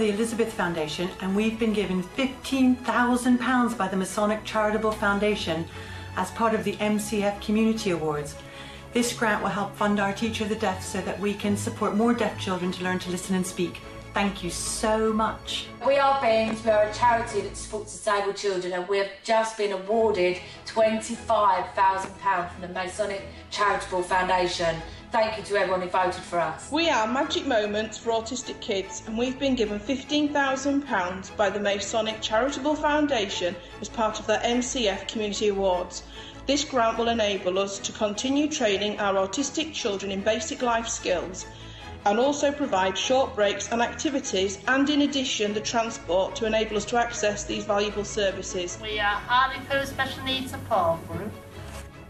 the Elizabeth Foundation, and we've been given £15,000 by the Masonic Charitable Foundation as part of the MCF Community Awards. This grant will help fund our Teacher of the Deaf so that we can support more deaf children to learn to listen and speak. Thank you so much. We are Beams, we're a charity that supports disabled children, and we've just been awarded £25,000 from the Masonic Charitable Foundation. Thank you to everyone who voted for us. We are Magic Moments for Autistic Kids, and we've been given £15,000 by the Masonic Charitable Foundation as part of their MCF Community Awards. This grant will enable us to continue training our autistic children in basic life skills and also provide short breaks and activities, and in addition the transport to enable us to access these valuable services. We are Hartlepool Special Needs Support Group,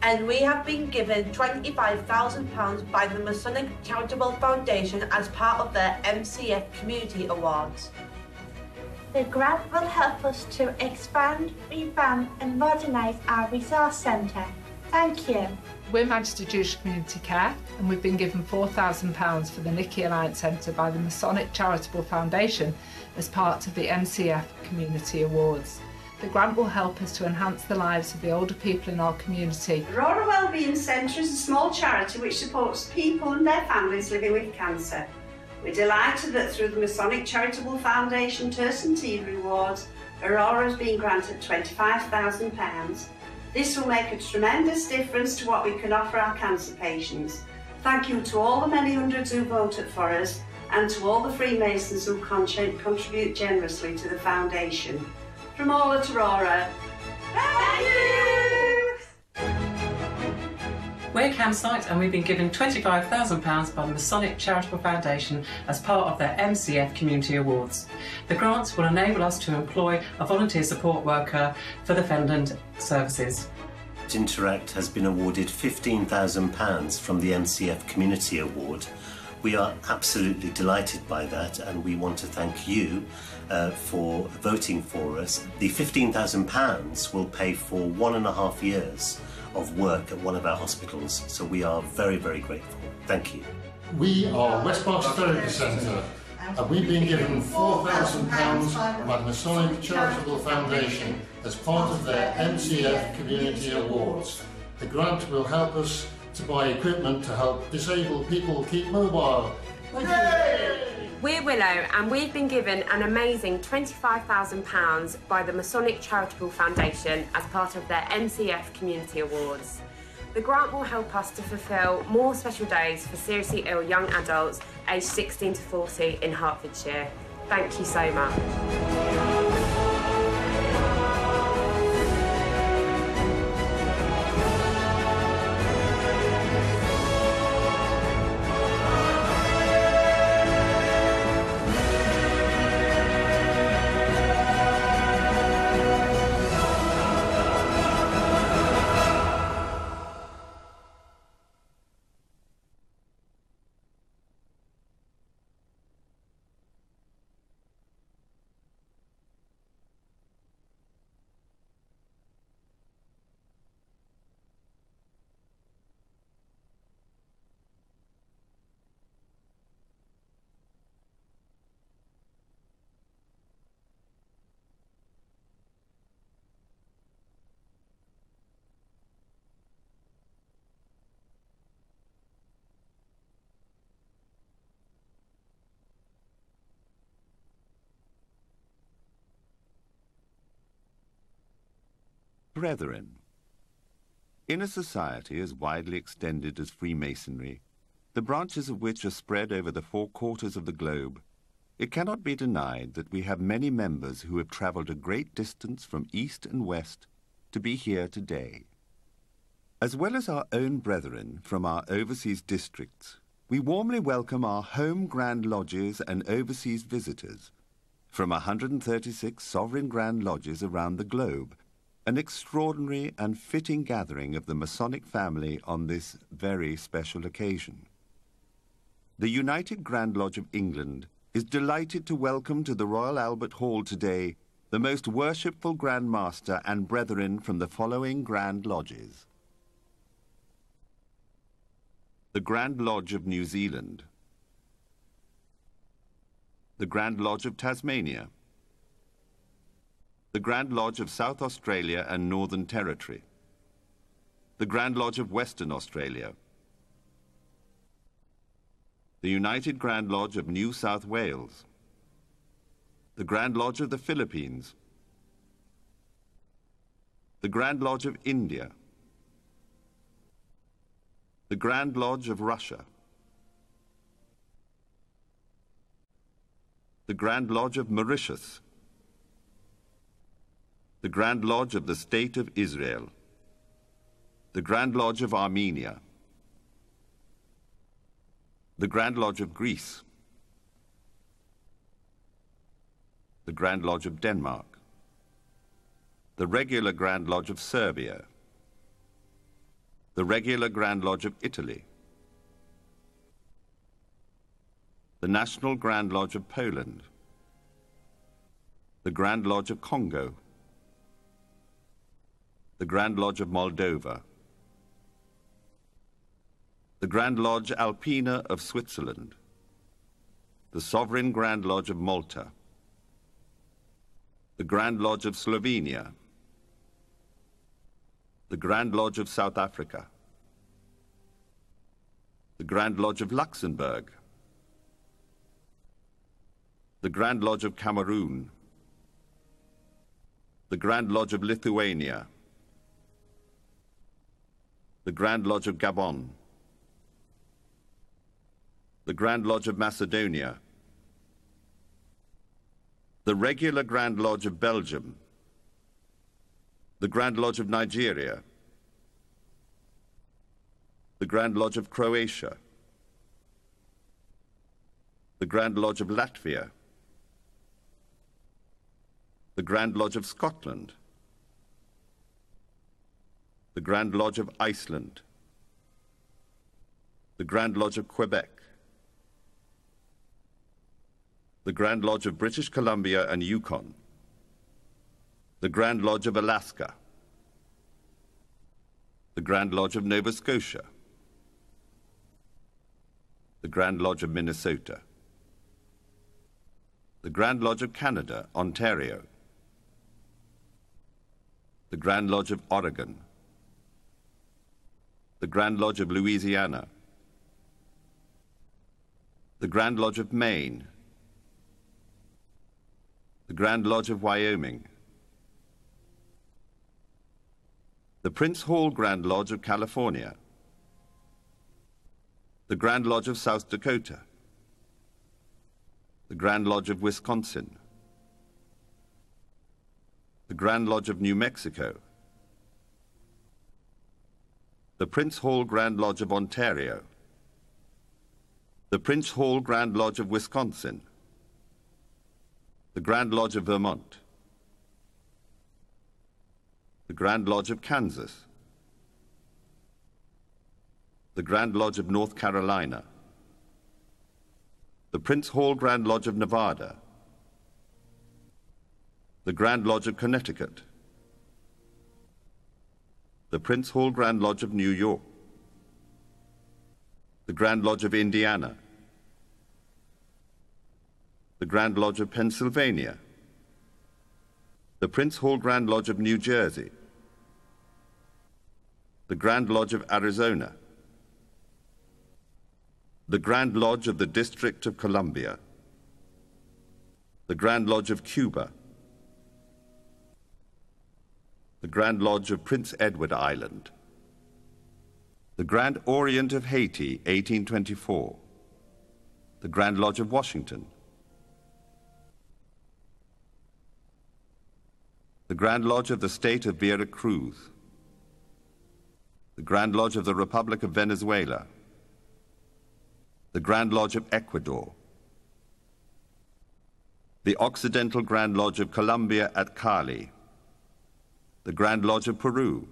and we have been given £25,000 by the Masonic Charitable Foundation as part of their MCF Community Awards. The grant will help us to expand, revamp and modernise our resource centre. Thank you. We're Manchester Jewish Community Care, and we've been given £4,000 for the Nicky Alliance Centre by the Masonic Charitable Foundation as part of the MCF Community Awards. The grant will help us to enhance the lives of the older people in our community. Aurora Wellbeing Centre is a small charity which supports people and their families living with cancer. We're delighted that through the Masonic Charitable Foundation Turson TV Awards, Aurora has been granted £25,000. This will make a tremendous difference to what we can offer our cancer patients. Thank you to all the many hundreds who voted for us, and to all the Freemasons who contribute generously to the foundation. From all at Aurora, thank you! We're Campsite, and we've been given £25,000 by the Masonic Charitable Foundation as part of their MCF Community Awards. The grants will enable us to employ a volunteer support worker for the Fenland services. Interact has been awarded £15,000 from the MCF Community Award. We are absolutely delighted by that, and we want to thank you for voting for us. The £15,000 will pay for 1.5 years of work at one of our hospitals, so we are very, very grateful. Thank you. We are West Berkshire Therapy Centre, and we've been given £4,000 by the Masonic Charitable Foundation as part of their MCF Community Awards. The grant will help us to buy equipment to help disabled people keep mobile. Thank you. We're Willow, and we've been given an amazing £25,000 by the Masonic Charitable Foundation as part of their MCF Community Awards. The grant will help us to fulfil more special days for seriously ill young adults aged 16 to 40 in Hertfordshire. Thank you so much. Brethren. In a society as widely extended as Freemasonry, the branches of which are spread over the 4 quarters of the globe, it cannot be denied that we have many members who have travelled a great distance from east and west to be here today. As well as our own brethren from our overseas districts, we warmly welcome our home Grand Lodges and overseas visitors from 136 sovereign Grand Lodges around the globe, an extraordinary and fitting gathering of the Masonic family on this very special occasion. The United Grand Lodge of England is delighted to welcome to the Royal Albert Hall today the most worshipful Grand Master and brethren from the following Grand Lodges. The Grand Lodge of New Zealand, the Grand Lodge of Tasmania, the Grand Lodge of South Australia and Northern Territory, the Grand Lodge of Western Australia, the United Grand Lodge of New South Wales, the Grand Lodge of the Philippines, the Grand Lodge of India, the Grand Lodge of Russia, the Grand Lodge of Mauritius, the Grand Lodge of the State of Israel, the Grand Lodge of Armenia, the Grand Lodge of Greece, the Grand Lodge of Denmark, the regular Grand Lodge of Serbia, the regular Grand Lodge of Italy, the National Grand Lodge of Poland, the Grand Lodge of Congo, the Grand Lodge of Moldova, the Grand Lodge Alpina of Switzerland, the Sovereign Grand Lodge of Malta, the Grand Lodge of Slovenia, the Grand Lodge of South Africa, the Grand Lodge of Luxembourg, the Grand Lodge of Cameroon, the Grand Lodge of Lithuania, the Grand Lodge of Gabon, the Grand Lodge of Macedonia, the regular Grand Lodge of Belgium, the Grand Lodge of Nigeria, the Grand Lodge of Croatia, the Grand Lodge of Latvia, the Grand Lodge of Scotland, the Grand Lodge of Iceland, the Grand Lodge of Quebec, the Grand Lodge of British Columbia and Yukon, the Grand Lodge of Alaska, the Grand Lodge of Nova Scotia, the Grand Lodge of Minnesota, the Grand Lodge of Canada, Ontario, the Grand Lodge of Oregon, the Grand Lodge of Louisiana, the Grand Lodge of Maine, the Grand Lodge of Wyoming, the Prince Hall Grand Lodge of California, the Grand Lodge of South Dakota, the Grand Lodge of Wisconsin, the Grand Lodge of New Mexico, the Prince Hall Grand Lodge of Ontario, the Prince Hall Grand Lodge of Wisconsin, the Grand Lodge of Vermont, the Grand Lodge of Kansas, the Grand Lodge of North Carolina, the Prince Hall Grand Lodge of Nevada, the Grand Lodge of Connecticut, the Prince Hall Grand Lodge of New York, the Grand Lodge of Indiana, the Grand Lodge of Pennsylvania, the Prince Hall Grand Lodge of New Jersey, the Grand Lodge of Arizona, the Grand Lodge of the District of Columbia, the Grand Lodge of Cuba, the Grand Lodge of Prince Edward Island, the Grand Orient of Haiti, 1824, the Grand Lodge of Washington, the Grand Lodge of the State of Vera Cruz, the Grand Lodge of the Republic of Venezuela, the Grand Lodge of Ecuador, the Occidental Grand Lodge of Colombia at Cali, the Grand Lodge of Peru,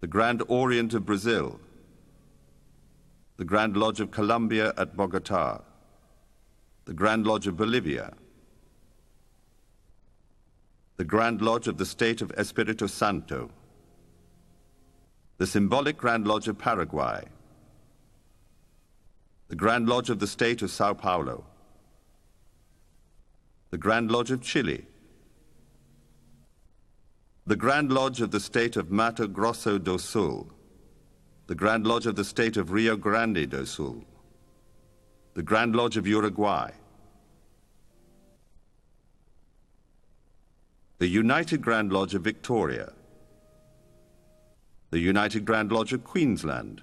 the Grand Orient of Brazil, the Grand Lodge of Colombia at Bogota, the Grand Lodge of Bolivia, the Grand Lodge of the State of Espiritu Santo, the symbolic Grand Lodge of Paraguay, the Grand Lodge of the State of Sao Paulo, the Grand Lodge of Chile, the Grand Lodge of the State of Mato Grosso do Sul, the Grand Lodge of the State of Rio Grande do Sul, the Grand Lodge of Uruguay, the United Grand Lodge of Victoria, the United Grand Lodge of Queensland,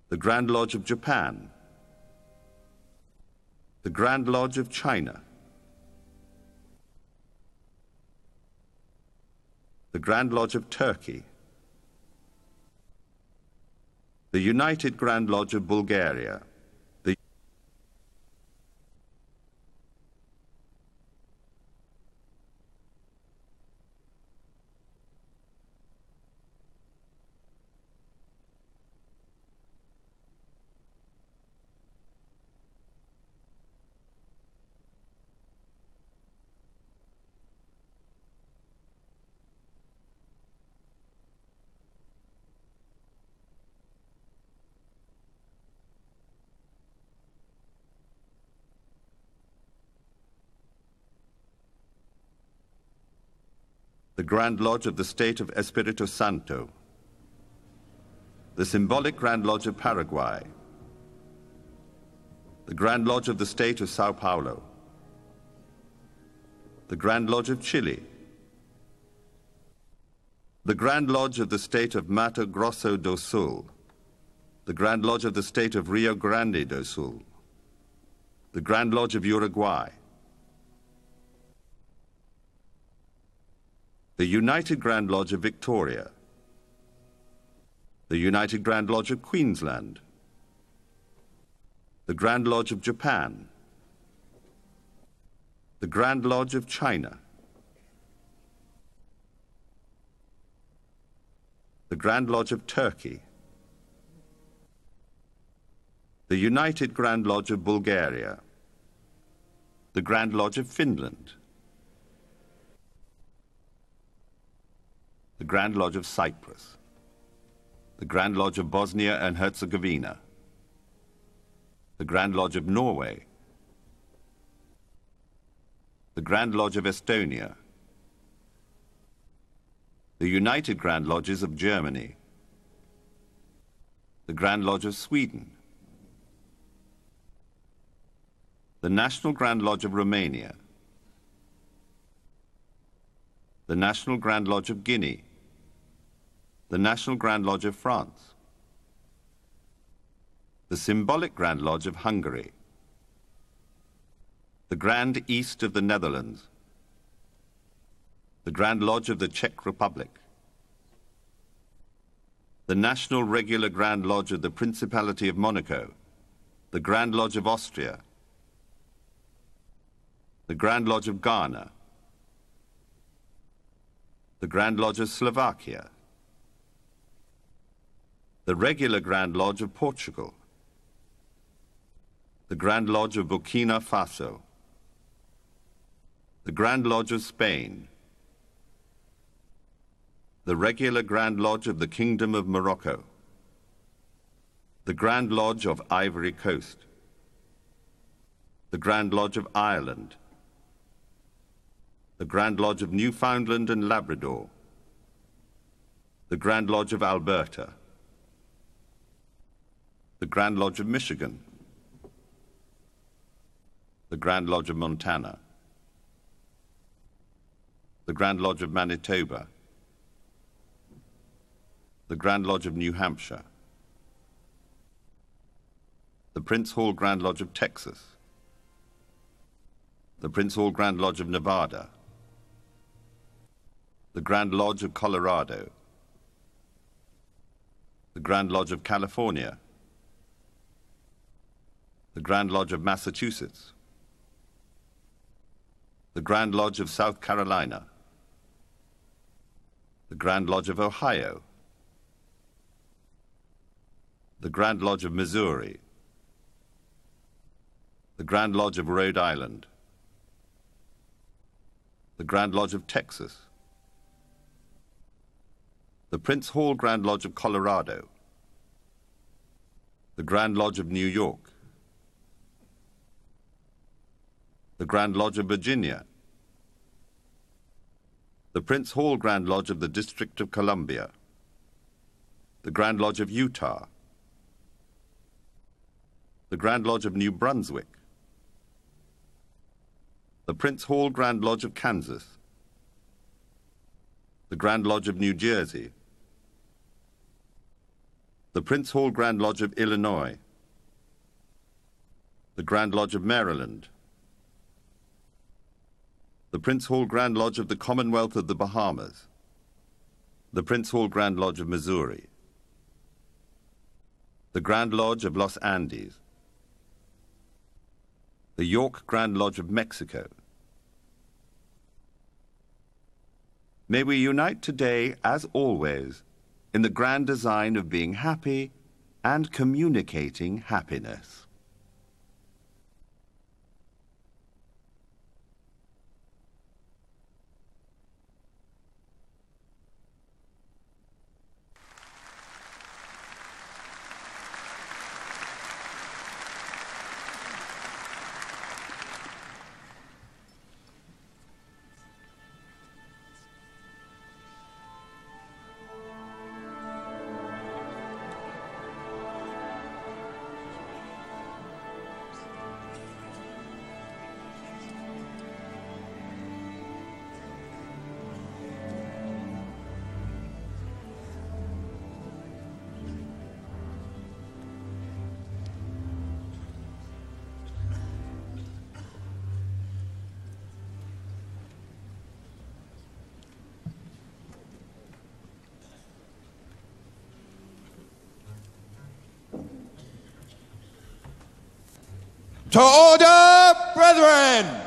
the Grand Lodge of Japan, the Grand Lodge of China, the Grand Lodge of Turkey, the United Grand Lodge of Bulgaria, the Grand Lodge of the State of Espírito Santo, the symbolic Grand Lodge of Paraguay, the Grand Lodge of the State of Sao Paulo, the Grand Lodge of Chile, the Grand Lodge of the State of Mato Grosso do Sul, the Grand Lodge of the State of Rio Grande do Sul, the Grand Lodge of Uruguay, the United Grand Lodge of Victoria, the United Grand Lodge of Queensland, the Grand Lodge of Japan, the Grand Lodge of China, the Grand Lodge of Turkey, the United Grand Lodge of Bulgaria, the Grand Lodge of Finland, the Grand Lodge of Cyprus, the Grand Lodge of Bosnia and Herzegovina, the Grand Lodge of Norway, the Grand Lodge of Estonia, the United Grand Lodges of Germany, the Grand Lodge of Sweden, the National Grand Lodge of Romania, the National Grand Lodge of Guinea, the National Grand Lodge of France, the symbolic Grand Lodge of Hungary, the Grand East of the Netherlands, the Grand Lodge of the Czech Republic, the National Regular Grand Lodge of the Principality of Monaco, the Grand Lodge of Austria, the Grand Lodge of Ghana, the Grand Lodge of Slovakia, the Regular Grand Lodge of Portugal, the Grand Lodge of Burkina Faso, the Grand Lodge of Spain, the Regular Grand Lodge of the Kingdom of Morocco, the Grand Lodge of Ivory Coast, the Grand Lodge of Ireland, the Grand Lodge of Newfoundland and Labrador, the Grand Lodge of Alberta, the Grand Lodge of Michigan, the Grand Lodge of Montana, the Grand Lodge of Manitoba, the Grand Lodge of New Hampshire, the Prince Hall Grand Lodge of Texas, the Prince Hall Grand Lodge of Nevada, the Grand Lodge of Colorado, the Grand Lodge of California, the Grand Lodge of Massachusetts, the Grand Lodge of South Carolina, the Grand Lodge of Ohio, the Grand Lodge of Missouri, the Grand Lodge of Rhode Island, the Grand Lodge of Texas, the Prince Hall Grand Lodge of Colorado, the Grand Lodge of New York, the Grand Lodge of Virginia, the Prince Hall Grand Lodge of the District of Columbia, the Grand Lodge of Utah, the Grand Lodge of New Brunswick, the Prince Hall Grand Lodge of Kansas, the Grand Lodge of New Jersey, the Prince Hall Grand Lodge of Illinois, the Grand Lodge of Maryland, the Prince Hall Grand Lodge of the Commonwealth of the Bahamas, the Prince Hall Grand Lodge of Missouri, the Grand Lodge of Los Andes, the York Grand Lodge of Mexico. May we unite today, as always, in the grand design of being happy and communicating happiness. To order, brethren!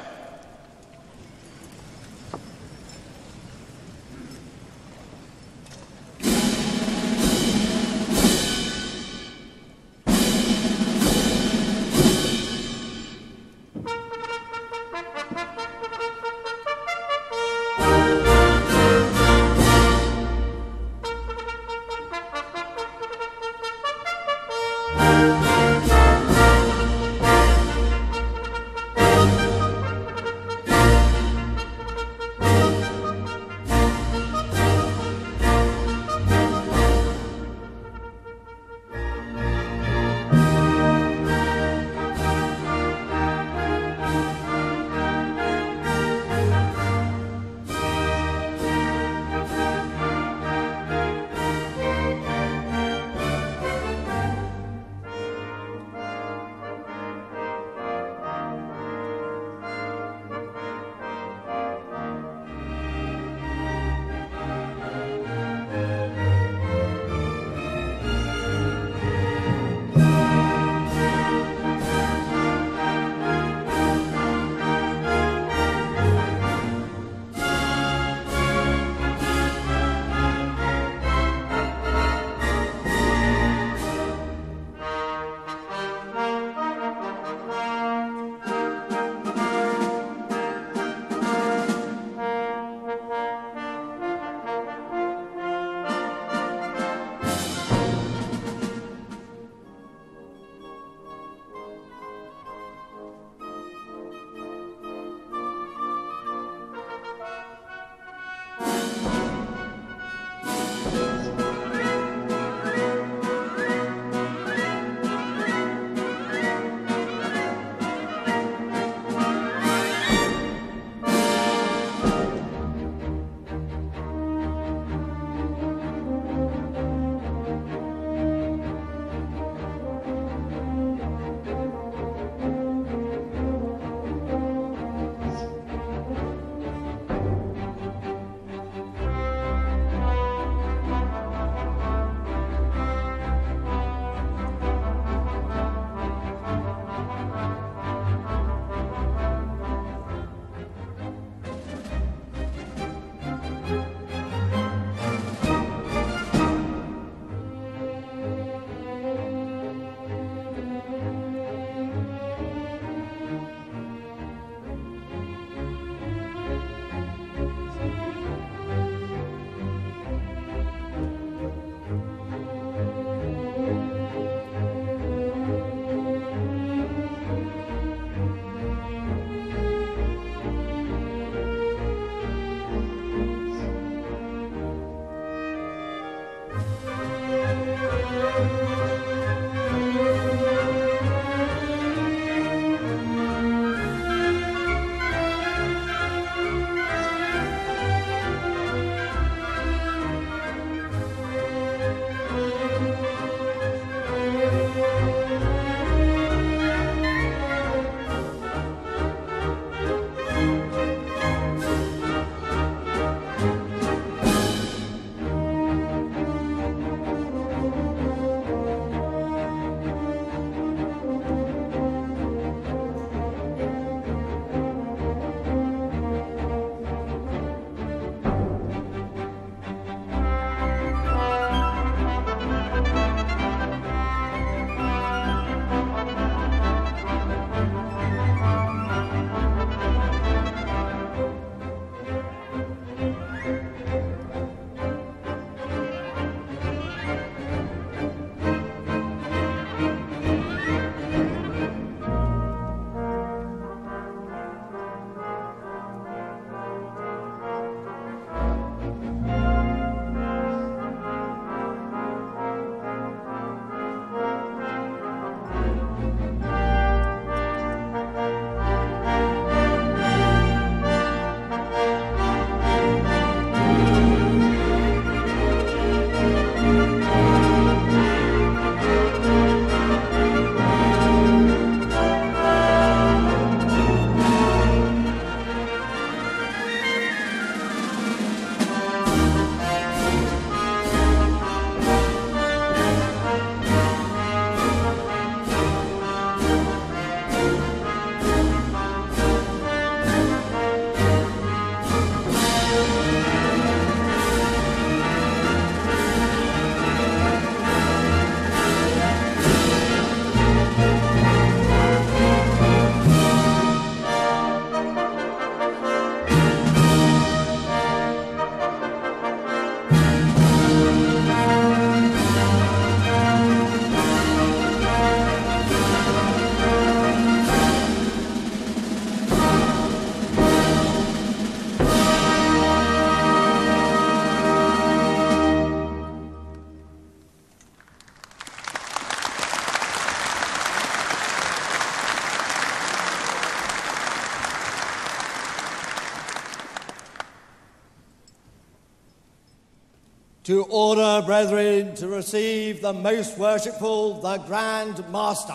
To order, brethren, to receive the most worshipful, the Grand Master.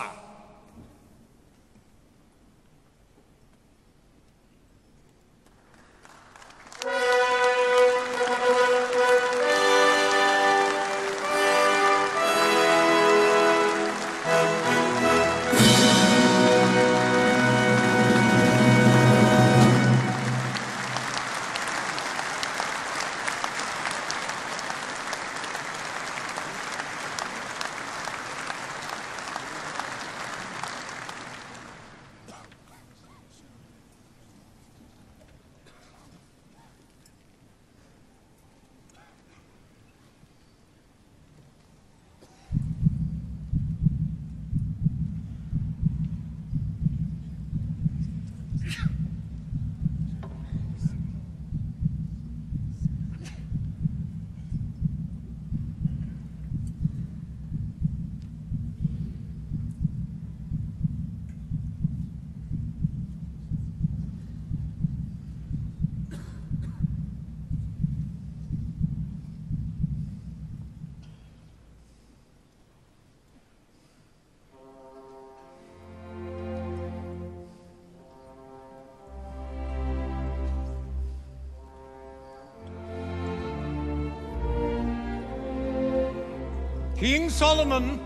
King Solomon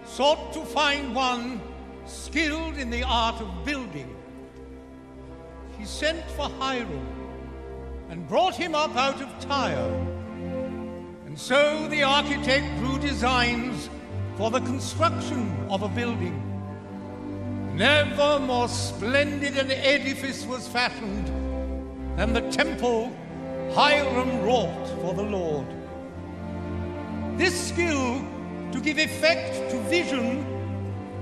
sought to find one skilled in the art of building. He sent for Hiram and brought him up out of Tyre. And so the architect drew designs for the construction of a building. Never more splendid an edifice was fashioned than the temple Hiram wrought for the Lord. This skill to give effect to vision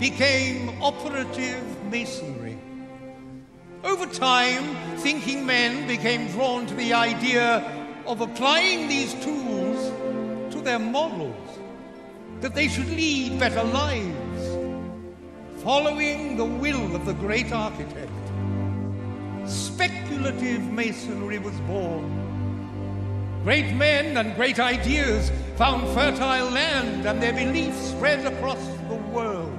became operative masonry. Over time, thinking men became drawn to the idea of applying these tools to their models, that they should lead better lives, following the will of the great architect. Speculative masonry was born. Great men and great ideas found fertile land, and their beliefs spread across the world.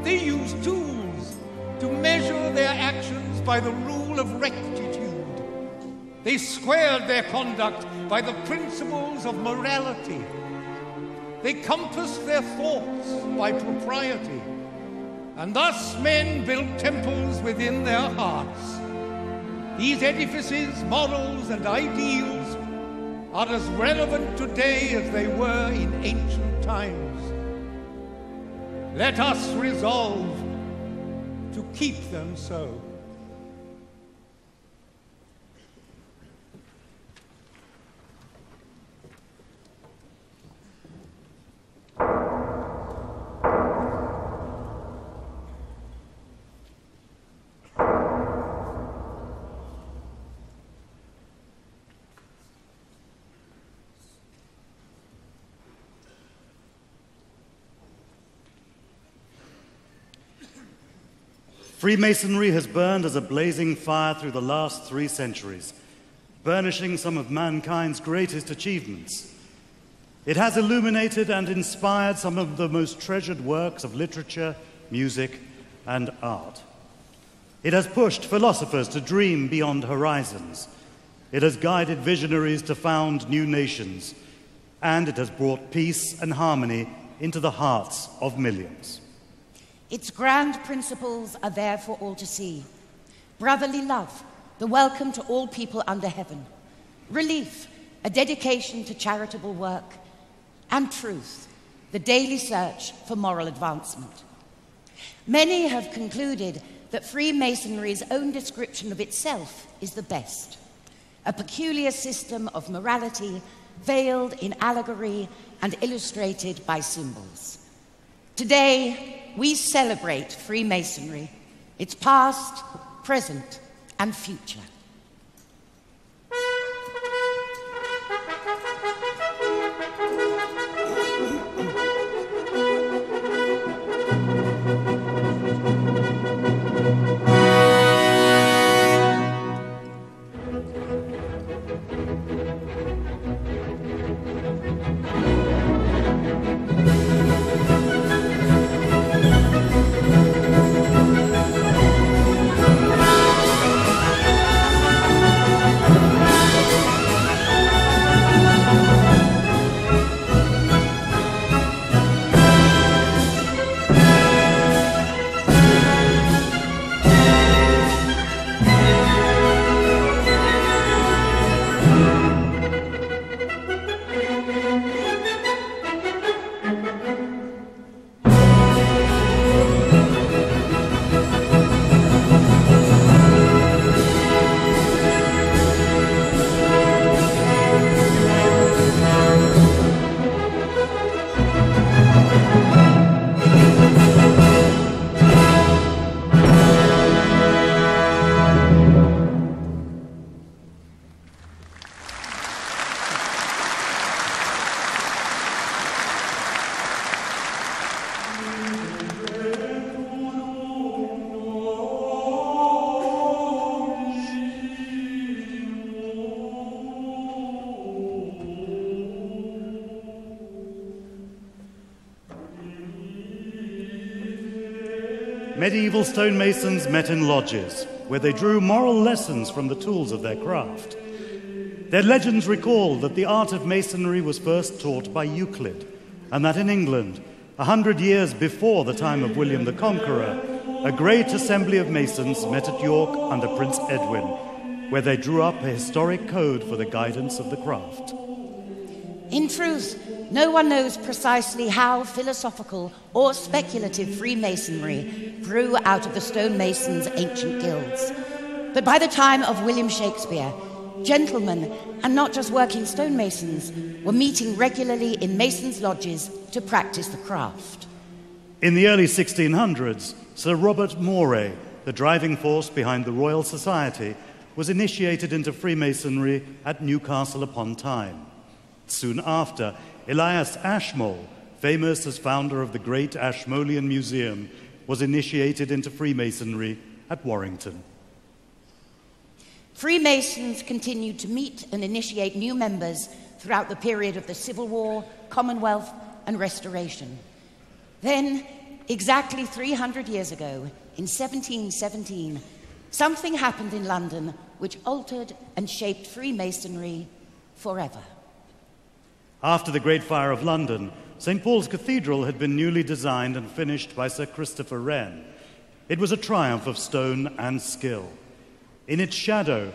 They used tools to measure their actions by the rule of rectitude. They squared their conduct by the principles of morality. They compassed their thoughts by propriety. And thus men built temples within their hearts. These edifices, models, and ideals are as relevant today as they were in ancient times. Let us resolve to keep them so. Freemasonry has burned as a blazing fire through the last 3 centuries, burnishing some of mankind's greatest achievements. It has illuminated and inspired some of the most treasured works of literature, music, and art. It has pushed philosophers to dream beyond horizons. It has guided visionaries to found new nations, and it has brought peace and harmony into the hearts of millions. Its grand principles are there for all to see. Brotherly love, the welcome to all people under heaven. Relief, a dedication to charitable work. And truth, the daily search for moral advancement. Many have concluded that Freemasonry's own description of itself is the best. A peculiar system of morality veiled in allegory and illustrated by symbols. Today, we celebrate Freemasonry, its past, present, and future. medieval stonemasons met in lodges, where they drew moral lessons from the tools of their craft. Their legends recall that the art of masonry was first taught by Euclid, and that in England, 100 years before the time of William the Conqueror, a great assembly of masons met at York under Prince Edwin, where they drew up a historic code for the guidance of the craft. In truth, no one knows precisely how philosophical or speculative Freemasonry grew out of the stonemasons' ancient guilds. But by the time of William Shakespeare, gentlemen, and not just working stonemasons, were meeting regularly in masons' lodges to practice the craft. In the early 1600s, Sir Robert Moray, the driving force behind the Royal Society, was initiated into Freemasonry at Newcastle upon Tyne. Soon after, Elias Ashmole, famous as founder of the great Ashmolean Museum, was initiated into Freemasonry at Warrington. Freemasons continued to meet and initiate new members throughout the period of the Civil War, Commonwealth, and Restoration. Then, exactly 300 years ago, in 1717, something happened in London which altered and shaped Freemasonry forever. After the Great Fire of London, St. Paul's Cathedral had been newly designed and finished by Sir Christopher Wren. It was a triumph of stone and skill. In its shadow,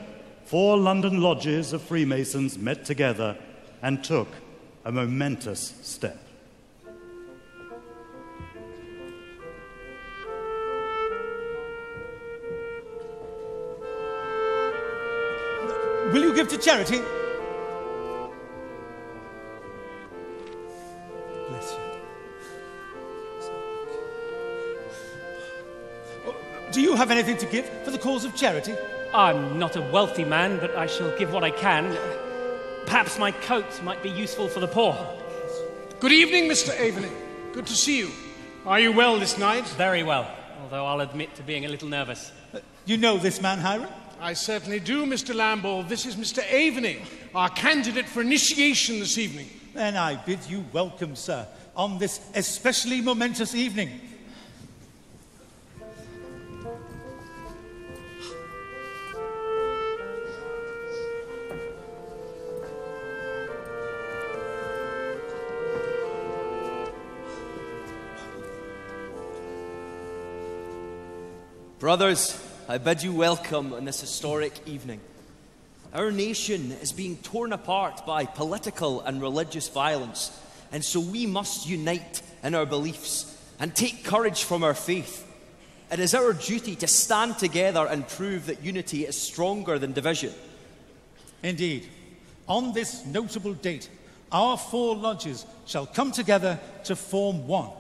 4 London lodges of Freemasons met together and took a momentous step. Will you give to charity? Bless you. Do you have anything to give for the cause of charity? I'm not a wealthy man, but I shall give what I can. Perhaps my coat might be useful for the poor. Good evening, Mr. Aveling. Good to see you. Are you well this night? Very well, although I'll admit to being a little nervous. You know this man, Hiram? I certainly do, Mr. Lamball. This is Mr. Avening, our candidate for initiation this evening. And I bid you welcome, sir, on this especially momentous evening. Brothers, I bid you welcome on this historic evening. Our nation is being torn apart by political and religious violence, and so we must unite in our beliefs and take courage from our faith. It is our duty to stand together and prove that unity is stronger than division. Indeed, on this notable date, our 4 lodges shall come together to form one.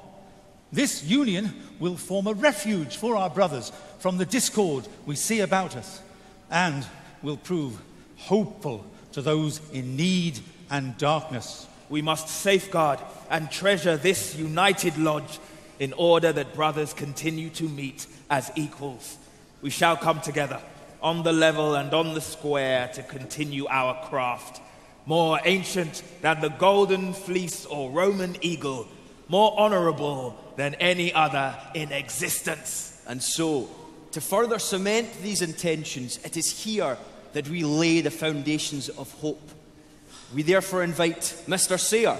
This union will form a refuge for our brothers from the discord we see about us, and will prove hopeful to those in need and darkness. We must safeguard and treasure this united lodge in order that brothers continue to meet as equals. We shall come together on the level and on the square to continue our craft, more ancient than the golden fleece or Roman eagle, more honorable than any other in existence. And so, to further cement these intentions, it is here that we lay the foundations of hope. We therefore invite Mr. Sayre,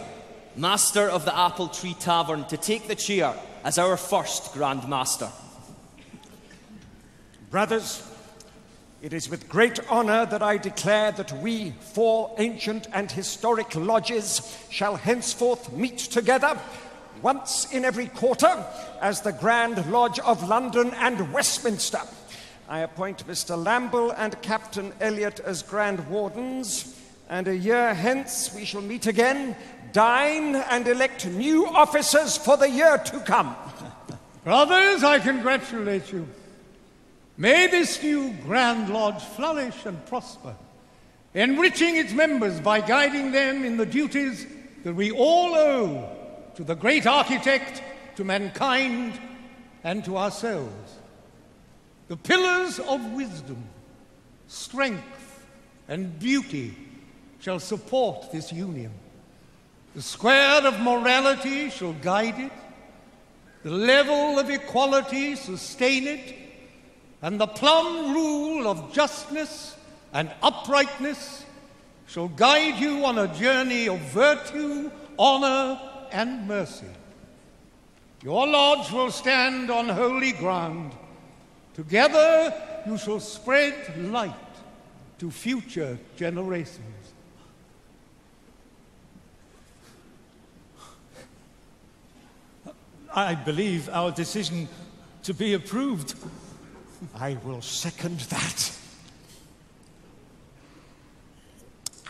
Master of the Apple Tree Tavern, to take the chair as our first Grand Master. Brothers, it is with great honour that I declare that we 4 ancient and historic lodges shall henceforth meet together once in every quarter as the Grand Lodge of London and Westminster. I appoint Mr. Lamball and Captain Elliot as Grand Wardens, and a year hence we shall meet again, dine, and elect new officers for the year to come. Brothers, I congratulate you. May this new Grand Lodge flourish and prosper, enriching its members by guiding them in the duties that we all owe to the great architect, to mankind, and to ourselves. The pillars of wisdom, strength, and beauty shall support this union. The square of morality shall guide it. the level of equality sustain it, and the plumb rule of justness and uprightness shall guide you on a journey of virtue, honor, and mercy. Your lodge will stand on holy ground. Together you shall spread light to future generations. I believe our decision to be approved. I will second that.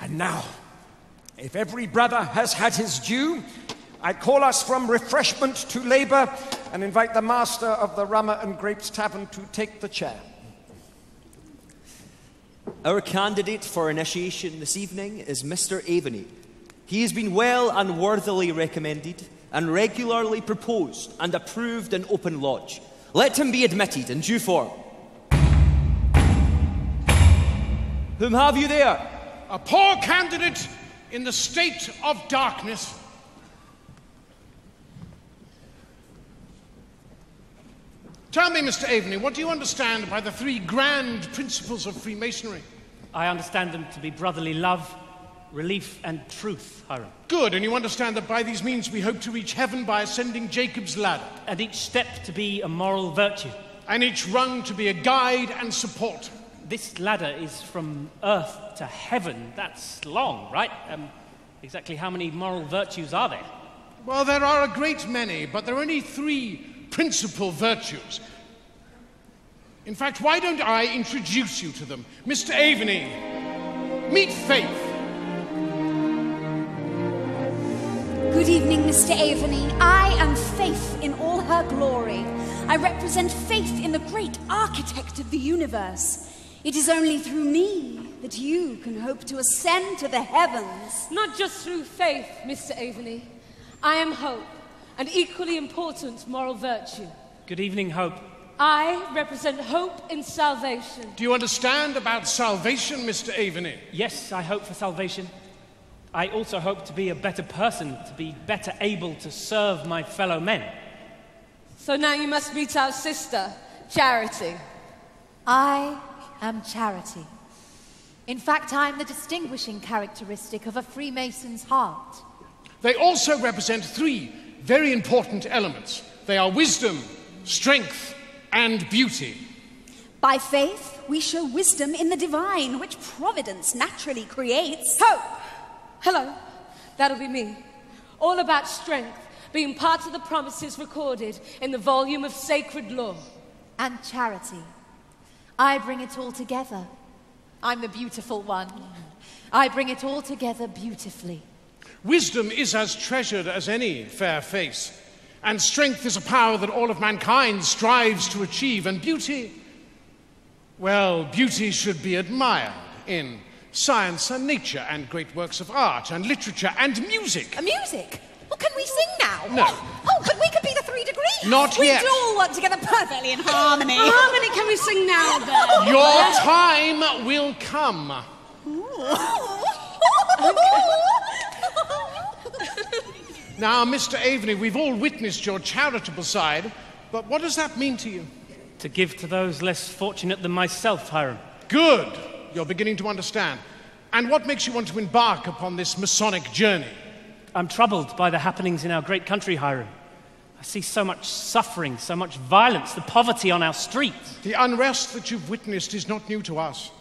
And now, if every brother has had his due, I call us from refreshment to labour and invite the master of the Rummer and Grapes Tavern to take the chair. Our candidate for initiation this evening is Mr. Aveny. He has been well and worthily recommended and regularly proposed and approved in open lodge. Let him be admitted in due form. Whom have you there? A poor candidate in the state of darkness. Tell me, Mr. Aveny, what do you understand by the three grand principles of Freemasonry? I understand them to be brotherly love, relief, and truth, Hiram. Good, and you understand that by these means we hope to reach heaven by ascending Jacob's ladder. And each step to be a moral virtue. And each rung to be a guide and support. This ladder is from earth to heaven. That's long, right? Exactly how many moral virtues are there? Well, there are a great many, but there are only three principal virtues. In fact, why don't I introduce you to them? Mr. Aveny, meet Faith. Good evening, Mr. Aveny. I am Faith in all her glory. I represent faith in the great architect of the universe. It is only through me that you can hope to ascend to the heavens. Not just through faith, Mr. Aveny. I am hope, an equally important moral virtue. Good evening, Hope. I represent hope in salvation. Do you understand about salvation, Mr. Aveny? Yes, I hope for salvation. I also hope to be a better person, to be better able to serve my fellow men. So now you must meet our sister, Charity. I am Charity. In fact, I'm the distinguishing characteristic of a Freemason's heart. They also represent three very important elements. They are wisdom, strength, and beauty. By faith, we show wisdom in the divine, which providence naturally creates. Hope! Hello, that'll be me. All about strength, being part of the promises recorded in the volume of sacred law. And charity. I bring it all together. I'm the beautiful one. I bring it all together beautifully. Wisdom is as treasured as any fair face, and strength is a power that all of mankind strives to achieve, and beauty, well, beauty should be admired in science and nature and great works of art and literature and music. Music? Well, can we sing now? No. Oh, but we could be the 3 degrees. Not yet. We do all work together perfectly in harmony. Harmony, can we sing now, then? Your time will come. Now, Mr. Aveny, we've all witnessed your charitable side, but what does that mean to you? To give to those less fortunate than myself, Hiram. Good. You're beginning to understand. And what makes you want to embark upon this Masonic journey? I'm troubled by the happenings in our great country, Hiram. I see so much suffering, so much violence, the poverty on our streets. The unrest that you've witnessed is not new to us.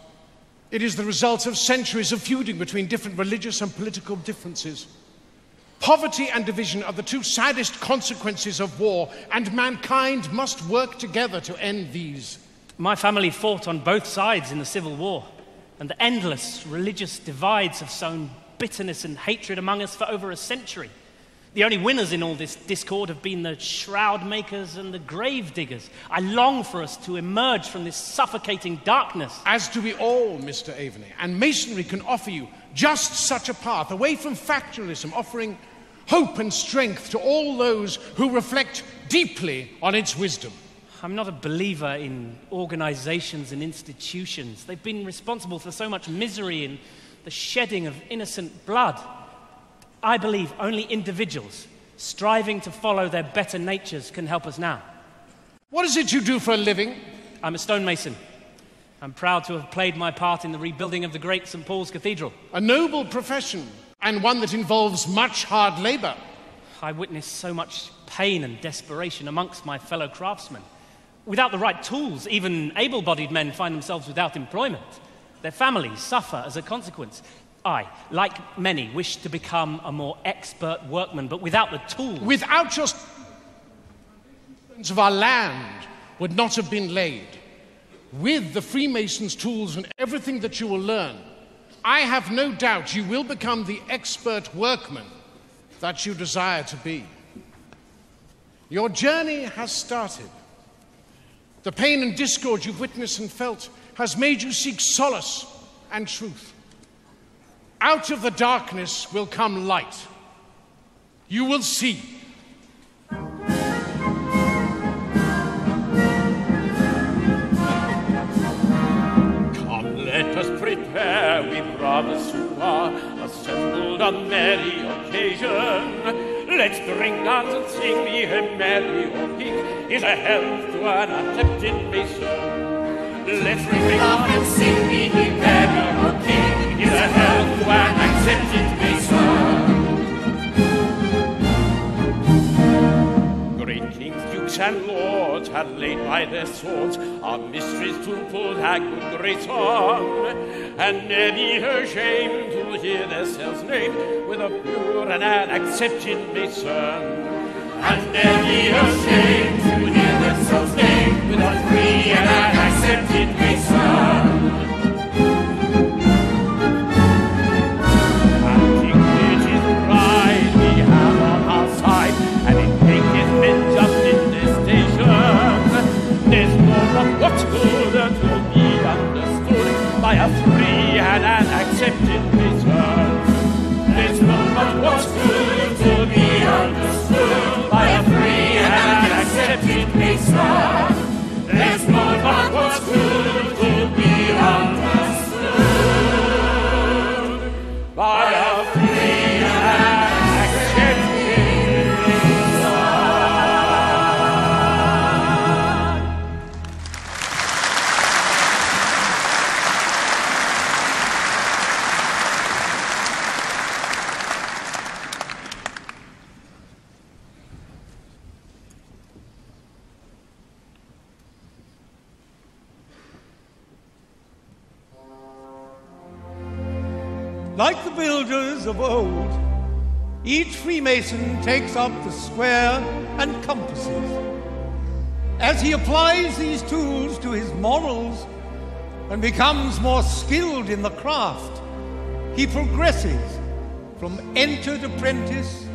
It is the result of centuries of feuding between different religious and political differences. Poverty and division are the two saddest consequences of war, and mankind must work together to end these. My family fought on both sides in the Civil War, and the endless religious divides have sown bitterness and hatred among us for over a century. The only winners in all this discord have been the shroud makers and the grave diggers. I long for us to emerge from this suffocating darkness. As do we all, Mr. Aveny, and Masonry can offer you just such a path, away from factionalism, offering hope and strength to all those who reflect deeply on its wisdom. I'm not a believer in organizations and institutions. They've been responsible for so much misery and the shedding of innocent blood. I believe only individuals, striving to follow their better natures can help us now. What is it you do for a living? I'm a stonemason. I'm proud to have played my part in the rebuilding of the great St. Paul's Cathedral. A noble profession, and one that involves much hard labour. I witnessed so much pain and desperation amongst my fellow craftsmen. Without the right tools, even able-bodied men find themselves without employment. Their families suffer as a consequence. I, like many, wish to become a more expert workman, but without the tools. Without your of our land would not have been laid. With the Freemasons' tools and everything that you will learn, I have no doubt you will become the expert workman that you desire to be. Your journey has started. The pain and discord you've witnessed and felt has made you seek solace and truth. Out of the darkness will come light. You will see. Come, let us prepare, we brothers who are assembled on merry occasion. Let's drink, dance, and sing, be a merry or pig, is a health to an accepted mason. Let's drink, dance, and sing, be a merry or pig, is a health to an accepted mason. Great kings, dukes, and lords had laid by their swords our mysteries to pull their good grace on, and ne'er be ashamed to hear themselves named with a pure and an accepted mason. And ne'er be ashamed to hear themselves named with a free and an accepted mason. And King David's pride we have on our side, and in King his men just in this station. There's more of what's good that will be understood by a free and an accepted mason. There's more of what's good to be understood by a free and an accepted mason. There's more of what's good to be understood by a free and accepted mason. Like the builders of old, each Freemason takes up the square and compasses. As he applies these tools to his morals and becomes more skilled in the craft, he progresses from entered apprentice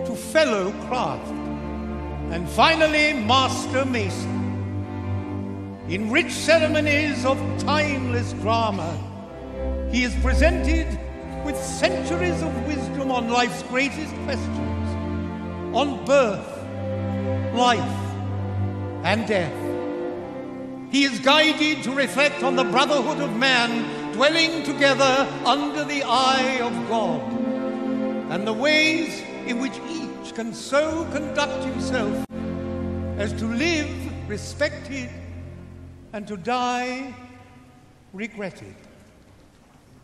to fellow craft, and finally master mason. In rich ceremonies of timeless drama, he is presented with centuries of wisdom on life's greatest questions, on birth, life, and death. He is guided to reflect on the brotherhood of man dwelling together under the eye of God, and the ways in which each can so conduct himself as to live respected and to die regretted.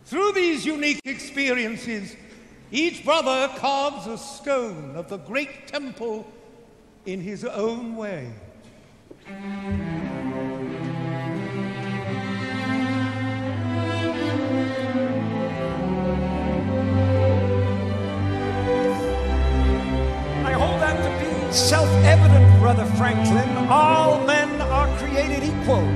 Through these unique experiences, each brother carves a stone of the great temple in his own way. I hold that to be self-evident, Brother Franklin. All men are created equal.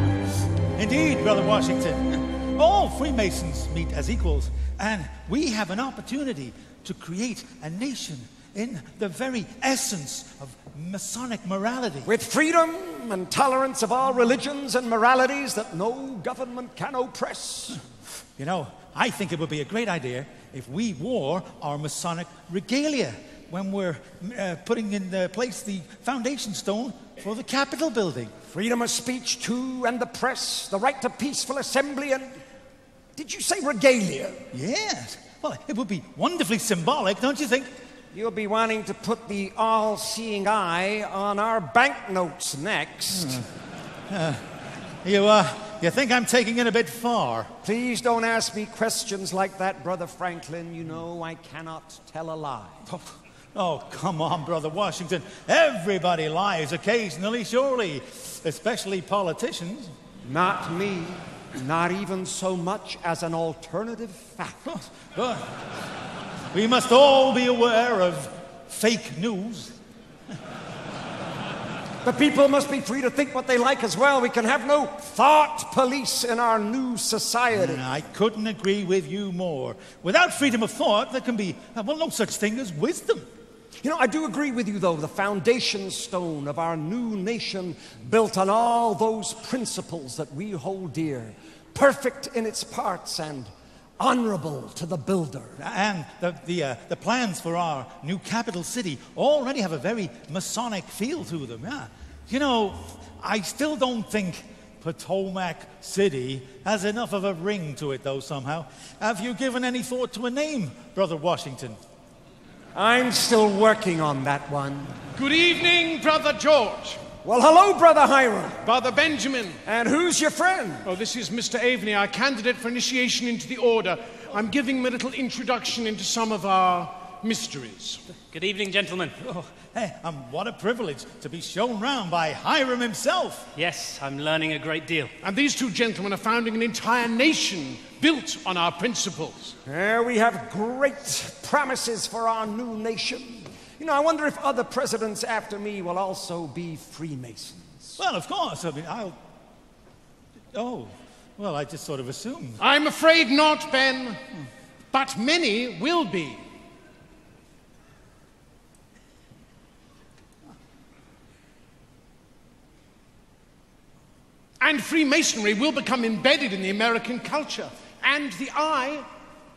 Indeed, Brother Washington. All Freemasons meet as equals, and we have an opportunity to create a nation in the very essence of Masonic morality. With freedom and tolerance of all religions and moralities that no government can oppress. You know, I think it would be a great idea if we wore our Masonic regalia when we're putting in place the foundation stone for the Capitol building. Freedom of speech, too, and the press, the right to peaceful assembly, and... Did you say regalia? Yes. Well, it would be wonderfully symbolic, don't you think? You'll be wanting to put the all-seeing eye on our banknotes next. You think I'm taking it a bit far? Please don't ask me questions like that, Brother Franklin. You know I cannot tell a lie. Oh, come on, Brother Washington. Everybody lies occasionally, surely. Especially politicians. Not me. Not even so much as an alternative fact. But we must all be aware of fake news. The people must be free to think what they like as well. We can have no thought police in our new society. I couldn't agree with you more. Without freedom of thought, there can be, well, no such thing as wisdom. You know, I do agree with you, though. The foundation stone of our new nation built on all those principles that we hold dear, perfect in its parts and honorable to the builder. And the plans for our new capital city already have a very Masonic feel to them, yeah. You know, I still don't think Potomac City has enough of a ring to it, though, somehow. Have you given any thought to a name, Brother Washington? I'm still working on that one. Good evening, Brother George. Well, hello, Brother Hiram. Brother Benjamin. And who's your friend? Oh, this is Mr. Aveny, our candidate for initiation into the Order. I'm giving him a little introduction into some of our mysteries. Good evening, gentlemen. Oh, hey, what a privilege to be shown round by Hiram himself. Yes, I'm learning a great deal. And these two gentlemen are founding an entire nation built on our principles. We have great promises for our new nation. You know, I wonder if other presidents after me will also be Freemasons. Well, of course. I mean, Oh, well, I just sort of assumed. I'm afraid not, Ben. But many will be. And Freemasonry will become embedded in the American culture. And the eye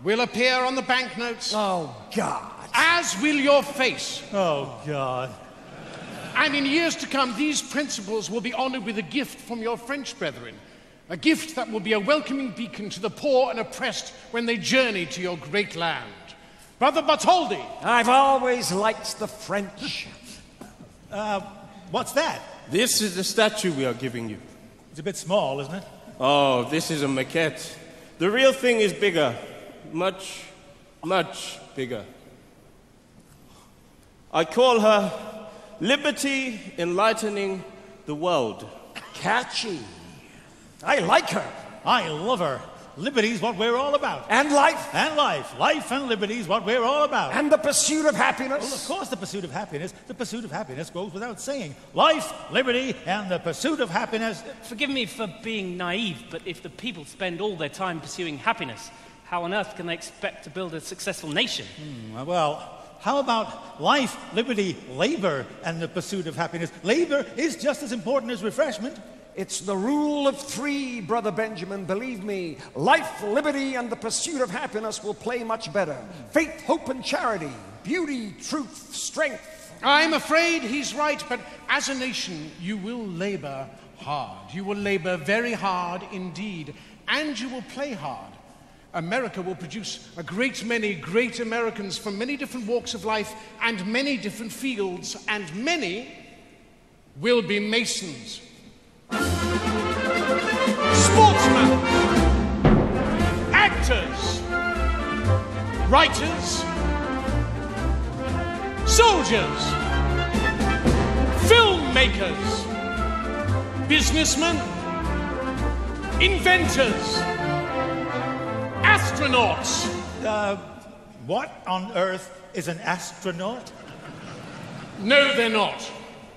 will appear on the banknotes. Oh, God. As will your face. Oh, God. And in years to come, these principles will be honored with a gift from your French brethren. A gift that will be a welcoming beacon to the poor and oppressed when they journey to your great land. Brother Bartholdi. I've always liked the French. What's that? This is the statue we are giving you. It's a bit small, isn't it? Oh, this is a maquette. The real thing is bigger. Much, much bigger. I call her Liberty Enlightening the World. Catchy. I like her. I love her. Liberty's what we're all about. And life. And life. Life and liberty's what we're all about. And the pursuit of happiness. Well, of course, the pursuit of happiness. The pursuit of happiness goes without saying. Life, liberty, and the pursuit of happiness. Forgive me for being naive, but if the people spend all their time pursuing happiness, how on earth can they expect to build a successful nation? Well, how about life, liberty, labor, and the pursuit of happiness? Labor is just as important as refreshment. It's the rule of three, Brother Benjamin. Believe me, life, liberty, and the pursuit of happiness will play much better. Faith, hope, and charity. Beauty, truth, strength. I'm afraid he's right, but as a nation, you will labor hard. You will labor very hard indeed, and you will play hard. America will produce a great many great Americans from many different walks of life and many different fields, and many will be Masons. Sportsmen, actors, writers, soldiers, filmmakers, businessmen, inventors, astronauts. What on earth is an astronaut? No, they're not.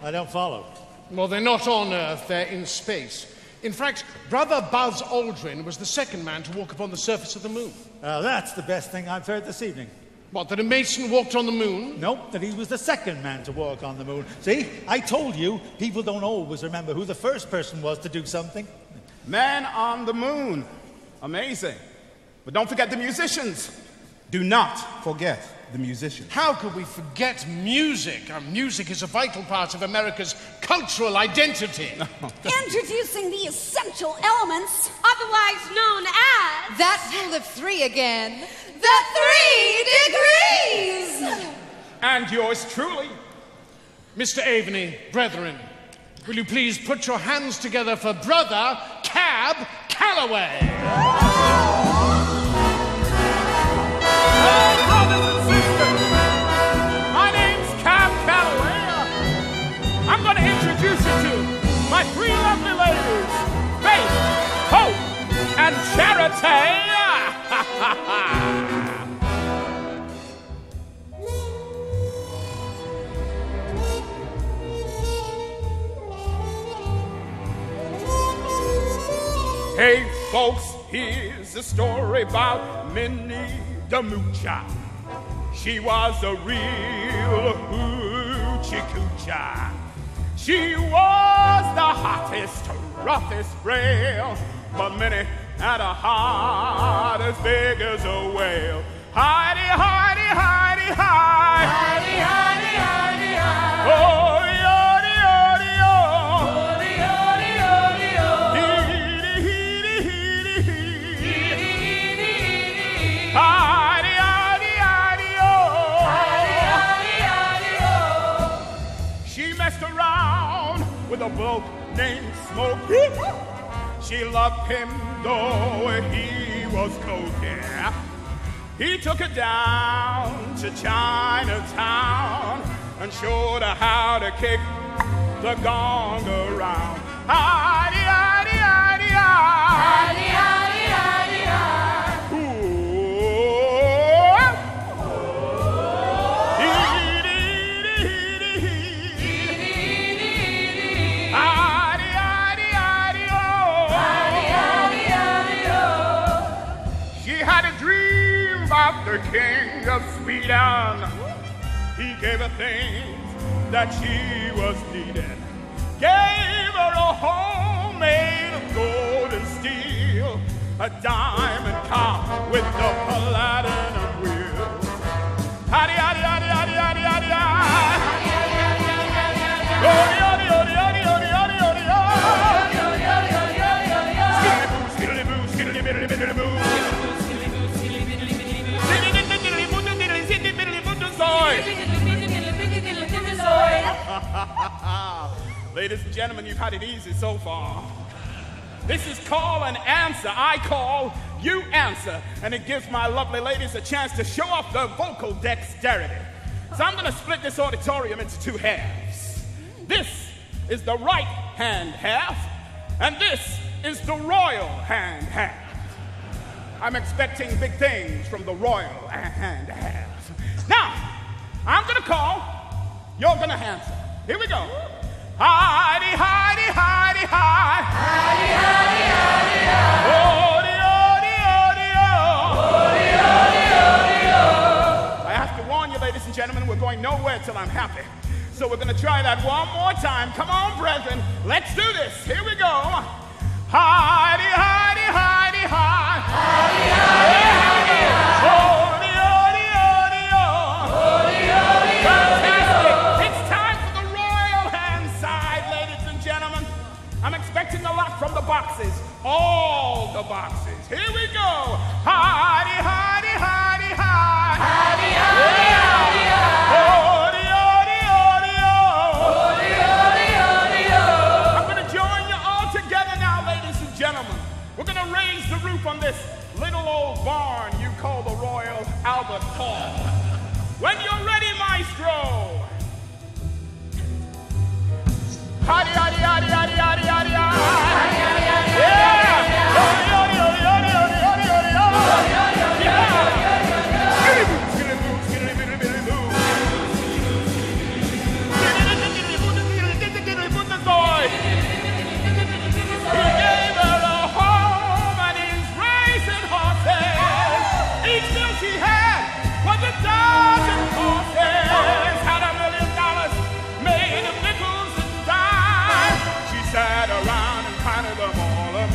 I don't follow. Well, they're not on Earth, they're in space. In fact, Brother Buzz Aldrin was the second man to walk upon the surface of the moon. That's the best thing I've heard this evening. What, that a Mason walked on the moon? Nope, that he was the second man to walk on the moon. See, I told you, people don't always remember who the first person was to do something. Man on the moon. Amazing. But don't forget the musicians. Do not forget the musicians. How could we forget music? Music is a vital part of America's cultural identity. Introducing the essential elements, otherwise known as... That rule of three again. The 3 degrees! And yours truly. Mr. Aveny, brethren, will you please put your hands together for Brother Cab Calloway? Hello, brothers and sisters. My name's Cab Calloway. I'm going to introduce you to my three lovely ladies, Faith, Hope, and Charity. Hey folks, here's a story about Minnie the Moocher. She was a real hoochie coocher. She was the hottest, roughest frail, but Minnie had a heart as big as a whale. Heidi, Heidi, Heidi, Heidi. Heidi, Heidi, Heidi, Heidi. Oh, yodi, yodi, oh. Yodi, yodi, yodi, oh. Heedy, heedy, heedy, heedy. Heedy, heedy, heedy. Heidi, Heidi, Heidi, oh. Heidi, Heidi, Heidi, oh. She messed around with a bloke named Smokey. She loved him though he was cold, yeah. He took her down to Chinatown and showed her how to kick the gong around. Heidi, Heidi, Heidi, Heidi. Heidi, Heidi, Heidi, Heidi. Ooh. Heedy, heedy, heedy, heedy. Heedy, heedy, heedy. Heidi, Heidi, Heidi, oh. Heidi, Heidi, Heidi, oh. She had a dream about the king of Sweden. He gave her things that she was needing. Gave her a home made of gold and steel, a diamond car with the platinum wheels. Howdy, howdy, howdy, howdy, howdy, howdy, Ladies and gentlemen, you've had it easy so far. This is call and answer. I call, you answer. And it gives my lovely ladies a chance to show off their vocal dexterity. So I'm going to split this auditorium into two halves. This is the right hand half, and this is the royal hand half. I'm expecting big things from the royal hand half. Now, I'm going to call, you're going to answer. Here we go. Heidi, Heidi, Heidi, Heidi. Heidi, Heidi, Heidi, Heidi. Odi, odi, odi, odi, odi, odi, odi. I have to warn you, ladies and gentlemen, we're going nowhere till I'm happy. So we're going to try that one more time. Come on, brethren. Let's do this. Here we go. Heidi, Heidi, Heidi, Heidi. Heidi, Heidi, Heidi, Heidi. Odi, odi, odi, odi, odi, fantastic. It's time for the royal hand side, ladies and gentlemen. I'm expecting a lot from the boxes. All the boxes. Here we go. Heidi, Heidi, Heidi, Heidi. Heidi, Heidi, Heidi, Heidi. Odi, odi, odi, odi, odi, odi, odi. I'm going to join you all together now, ladies and gentlemen. We're going to raise the roof on this little old barn you call the Royal Albert Hall. When you're ready, maestro. Hadi, hadi, hadi, hadi, hadi, hadi, hadi. Yeah. Hadi, hadi, hadi, hadi, hadi, hadi, hadi, hadi. Yeah. Skitty boo, skitty boo, skitty boo, He gave her a home and he's racing horses. Each meal she had was a dozen horses. Had $1 million made of nickels and dimes. She sat around and counted them all $1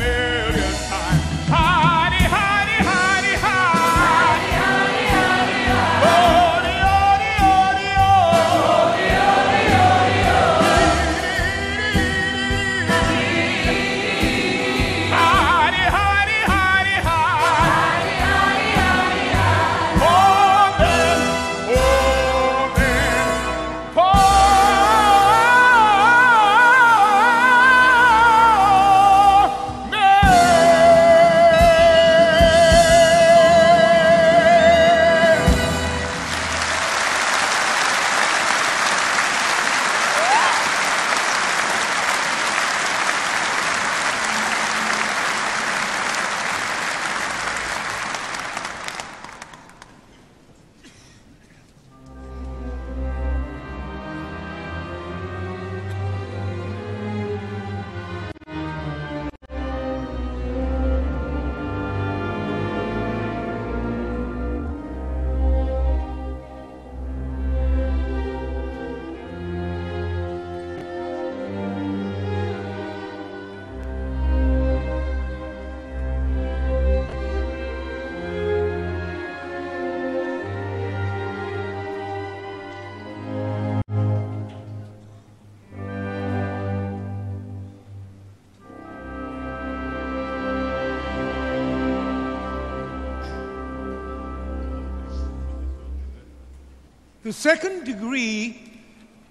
The second degree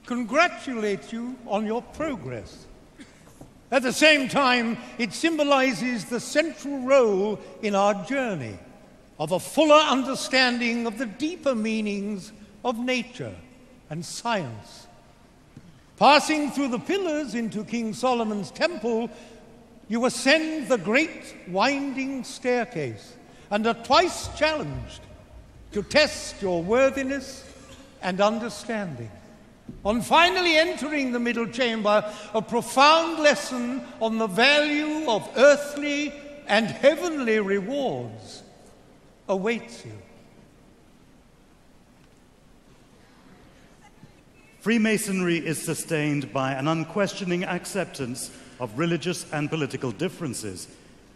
congratulates you on your progress. At the same time, it symbolizes the central role in our journey of a fuller understanding of the deeper meanings of nature and science. Passing through the pillars into King Solomon's temple, you ascend the great winding staircase and are twice challenged to test your worthiness and understanding. On finally entering the middle chamber, a profound lesson on the value of earthly and heavenly rewards awaits you. Freemasonry is sustained by an unquestioning acceptance of religious and political differences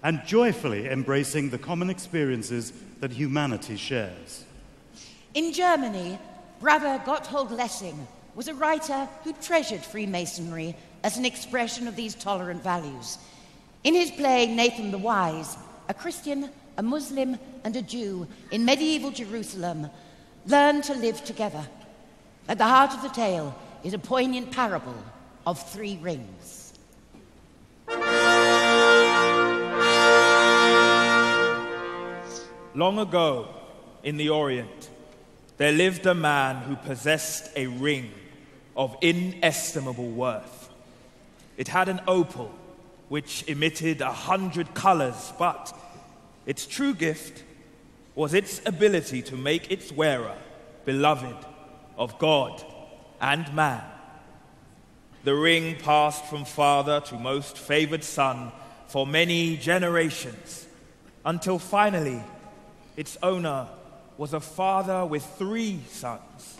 and joyfully embracing the common experiences that humanity shares. In Germany, Brother Gotthold Lessing was a writer who treasured Freemasonry as an expression of these tolerant values. In his play Nathan the Wise, a Christian, a Muslim, and a Jew in medieval Jerusalem learn to live together. At the heart of the tale is a poignant parable of 3 rings. Long ago, in the Orient, there lived a man who possessed a ring of inestimable worth. It had an opal which emitted 100 colors, but its true gift was its ability to make its wearer beloved of God and man. The ring passed from father to most favored son for many generations, until finally its owner was a father with 3 sons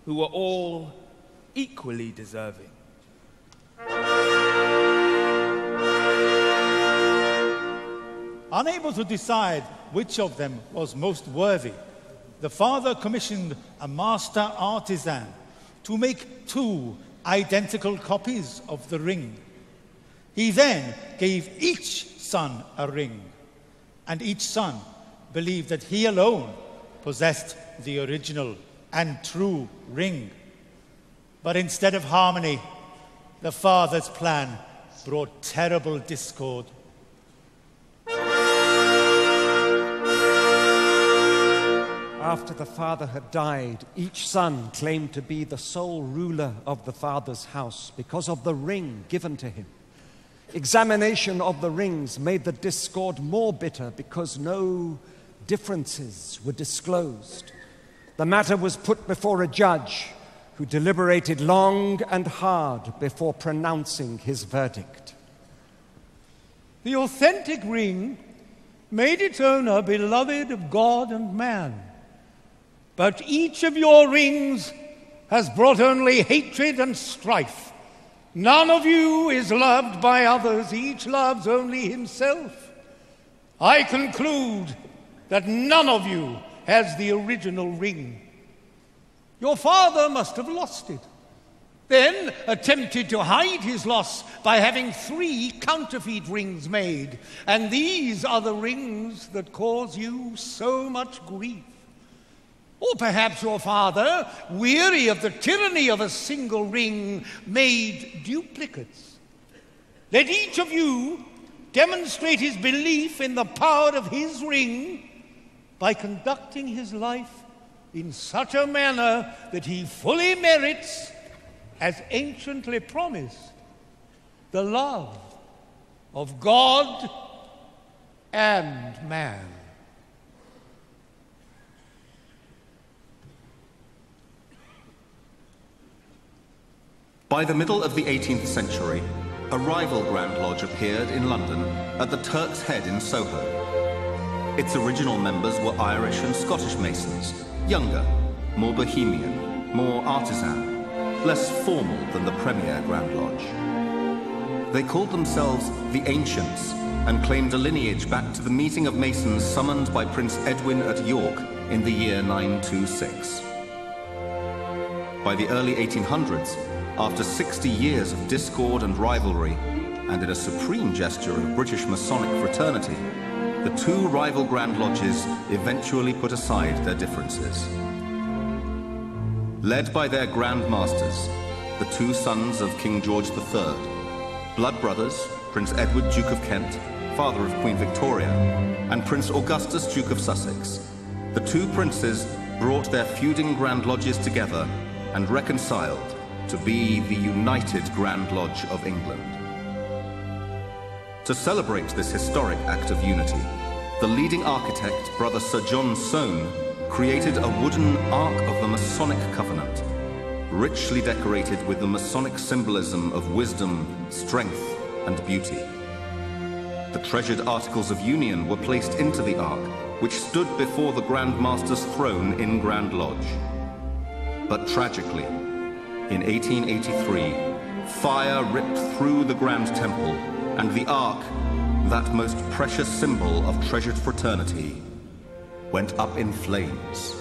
who were all equally deserving. Unable to decide which of them was most worthy, the father commissioned a master artisan to make 2 identical copies of the ring. He then gave each son a ring, and each son believed that he alone possessed the original and true ring. But instead of harmony, the father's plan brought terrible discord. After the father had died, each son claimed to be the sole ruler of the father's house because of the ring given to him. Examination of the rings made the discord more bitter because no differences were disclosed. The matter was put before a judge who deliberated long and hard before pronouncing his verdict. The authentic ring made its owner beloved of God and man. But each of your rings has brought only hatred and strife. None of you is loved by others. Each loves only himself. I conclude that none of you has the original ring. Your father must have lost it, then attempted to hide his loss by having 3 counterfeit rings made. And these are the rings that cause you so much grief. Or perhaps your father, weary of the tyranny of a single ring, made duplicates. Let each of you demonstrate his belief in the power of his ring by conducting his life in such a manner that he fully merits, as anciently promised, the love of God and man. By the middle of the 18th century, a rival Grand Lodge appeared in London at the Turk's Head in Soho. Its original members were Irish and Scottish Masons, younger, more bohemian, more artisan, less formal than the premier Grand Lodge. They called themselves the Ancients and claimed a lineage back to the meeting of Masons summoned by Prince Edwin at York in the year 926. By the early 1800s, after 60 years of discord and rivalry, and in a supreme gesture of British Masonic fraternity, the 2 rival Grand Lodges eventually put aside their differences. led by their Grand Masters, the two sons of King George III, blood brothers, Prince Edward, Duke of Kent, father of Queen Victoria, and Prince Augustus, Duke of Sussex. The two princes brought their feuding Grand Lodges together and reconciled to be the United Grand Lodge of England. To celebrate this historic act of unity, the leading architect, Brother Sir John Soane, created a wooden Ark of the Masonic Covenant, richly decorated with the Masonic symbolism of wisdom, strength, and beauty. The treasured Articles of Union were placed into the Ark, which stood before the Grand Master's throne in Grand Lodge. But tragically, in 1883, fire ripped through the Grand Temple, and the Ark, that most precious symbol of treasured fraternity, went up in flames.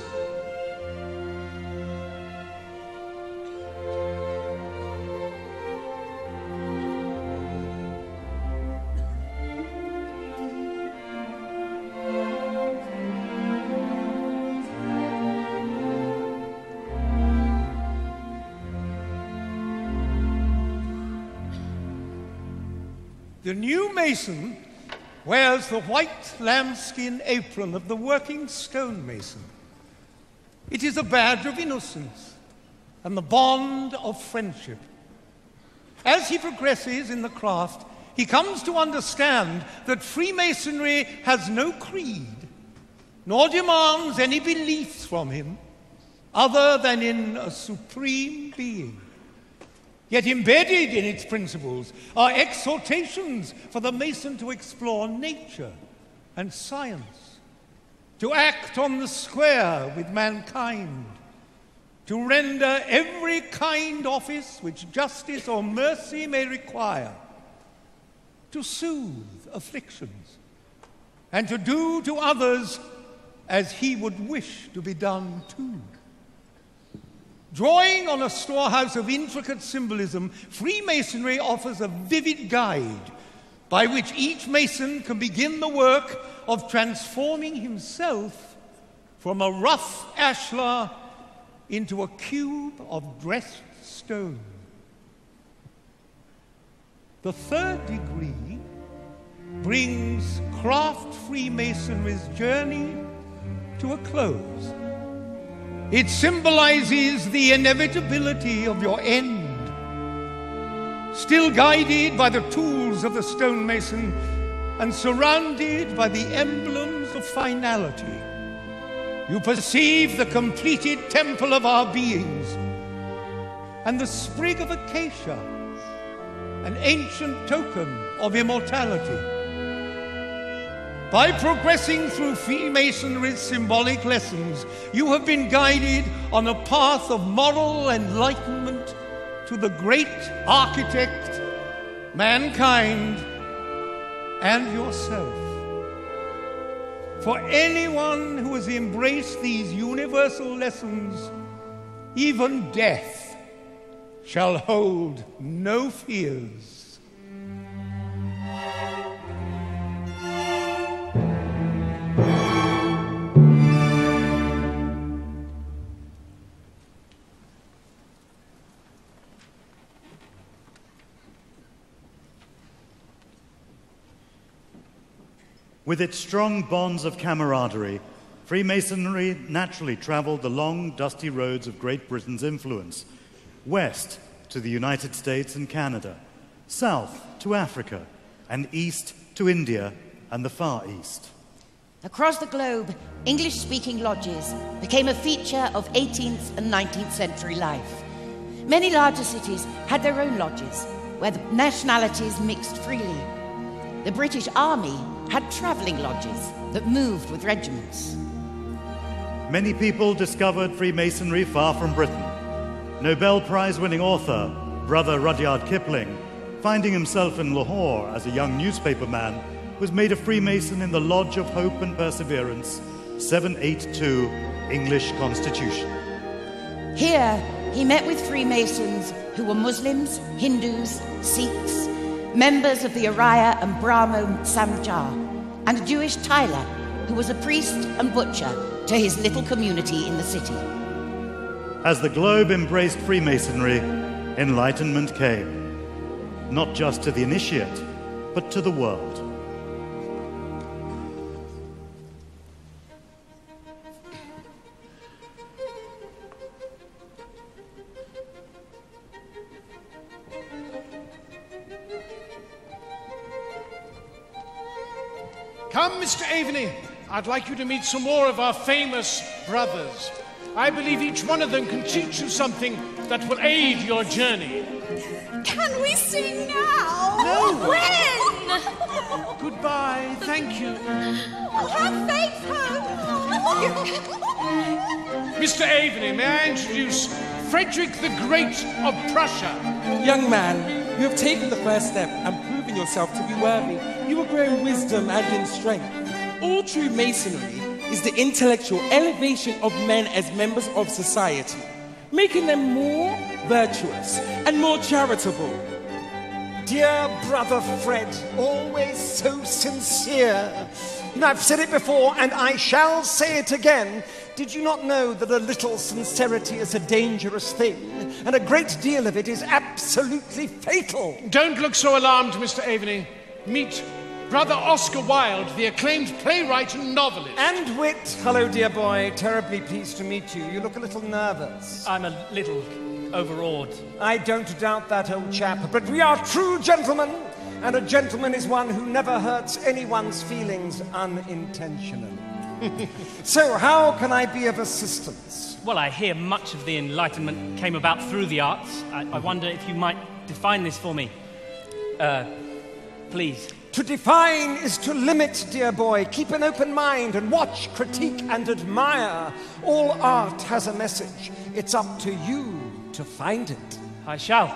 The new mason wears the white lambskin apron of the working stonemason. It is a badge of innocence and the bond of friendship. As he progresses in the craft, he comes to understand that Freemasonry has no creed, nor demands any beliefs from him other than in a supreme being. Yet embedded in its principles are exhortations for the Mason to explore nature and science, to act on the square with mankind, to render every kind office which justice or mercy may require, to soothe afflictions, and to do to others as he would wish to be done too. Drawing on a storehouse of intricate symbolism, Freemasonry offers a vivid guide by which each Mason can begin the work of transforming himself from a rough ashlar into a cube of dressed stone. The third degree brings craft Freemasonry's journey to a close. It symbolizes the inevitability of your end. Still guided by the tools of the stonemason and surrounded by the emblems of finality, you perceive the completed temple of our beings and the sprig of acacia, an ancient token of immortality. By progressing through Freemasonry's symbolic lessons, you have been guided on a path of moral enlightenment to the great architect, mankind, and yourself. For anyone who has embraced these universal lessons, even death shall hold no fears. With its strong bonds of camaraderie, Freemasonry naturally traveled the long, dusty roads of Great Britain's influence, west to the United States and Canada, south to Africa, and east to India and the Far East. Across the globe, English-speaking lodges became a feature of 18th and 19th century life. Many larger cities had their own lodges, where the nationalities mixed freely. The British Army had travelling lodges that moved with regiments. Many people discovered Freemasonry far from Britain. Nobel Prize-winning author, Brother Rudyard Kipling, finding himself in Lahore as a young newspaperman, was made a Freemason in the Lodge of Hope and Perseverance, 782 English Constitution. Here, he met with Freemasons who were Muslims, Hindus, Sikhs, members of the Arya and Brahmo Samjar, and a Jewish tiler who was a priest and butcher to his little community in the city. As the globe embraced Freemasonry, enlightenment came, not just to the initiate, but to the world. Come, Mr. Aveny. I'd like you to meet some more of our famous brothers. I believe each one of them can teach you something that will aid your journey. Can we sing now? No. When? Goodbye. Thank you. Have faith, Hope. Mr. Aveny, may I introduce Frederick the Great of Prussia? Young man, you have taken the first step and proven yourself to be worthy. You will grow in wisdom and in strength. All true masonry is the intellectual elevation of men as members of society, making them more virtuous and more charitable. Dear brother Fred, always so sincere. You know, I've said it before and I shall say it again. Did you not know that a little sincerity is a dangerous thing, and a great deal of it is absolutely fatal? Don't look so alarmed, Mr. Aveny. Meet Brother Oscar Wilde, the acclaimed playwright and novelist. And wit. Hello, dear boy. Terribly pleased to meet you. You look a little nervous. I'm a little overawed. I don't doubt that, old chap. But we are true gentlemen, and a gentleman is one who never hurts anyone's feelings unintentionally. So, how can I be of assistance? Well, I hear much of the Enlightenment came about through the arts. I wonder if you might define this for me. Please. To define is to limit, dear boy. Keep an open mind and watch, critique, and admire. All art has a message. It's up to you to find it. I shall.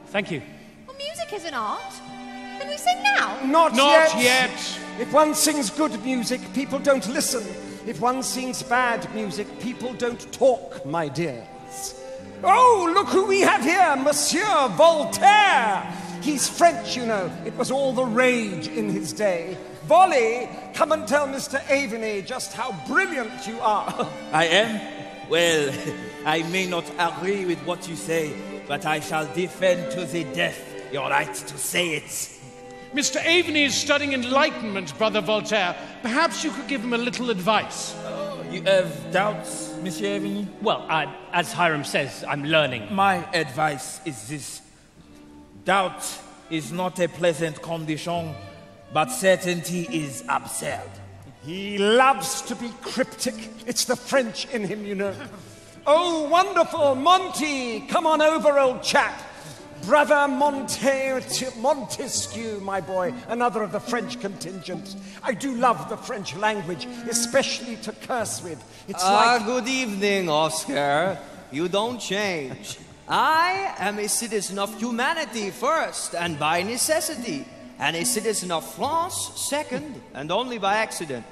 Thank you. Well, music is an art. Can we sing now? Not yet. If one sings good music, people don't listen. If one sings bad music, people don't talk, my dears. Oh, look who we have here, Monsieur Voltaire. He's French, you know. It was all the rage in his day. Volley, come and tell Mr. Aveny just how brilliant you are. I am? Well, I may not agree with what you say, but I shall defend to the death your right to say it. Mr. Aveny is studying Enlightenment, Brother Voltaire. Perhaps you could give him a little advice. You have doubts, Monsieur Aveny? Well, as Hiram says, I'm learning. My advice is this. Doubt is not a pleasant condition, but certainty is absurd. He loves to be cryptic. It's the French in him, you know. Oh, wonderful. Monty, come on over, old chap. Brother Montesquieu, my boy, another of the French contingent. I do love the French language, especially to curse with. It's like... Good evening, Oscar. You don't change. I am a citizen of humanity first, and by necessity, and a citizen of France second, and only by accident.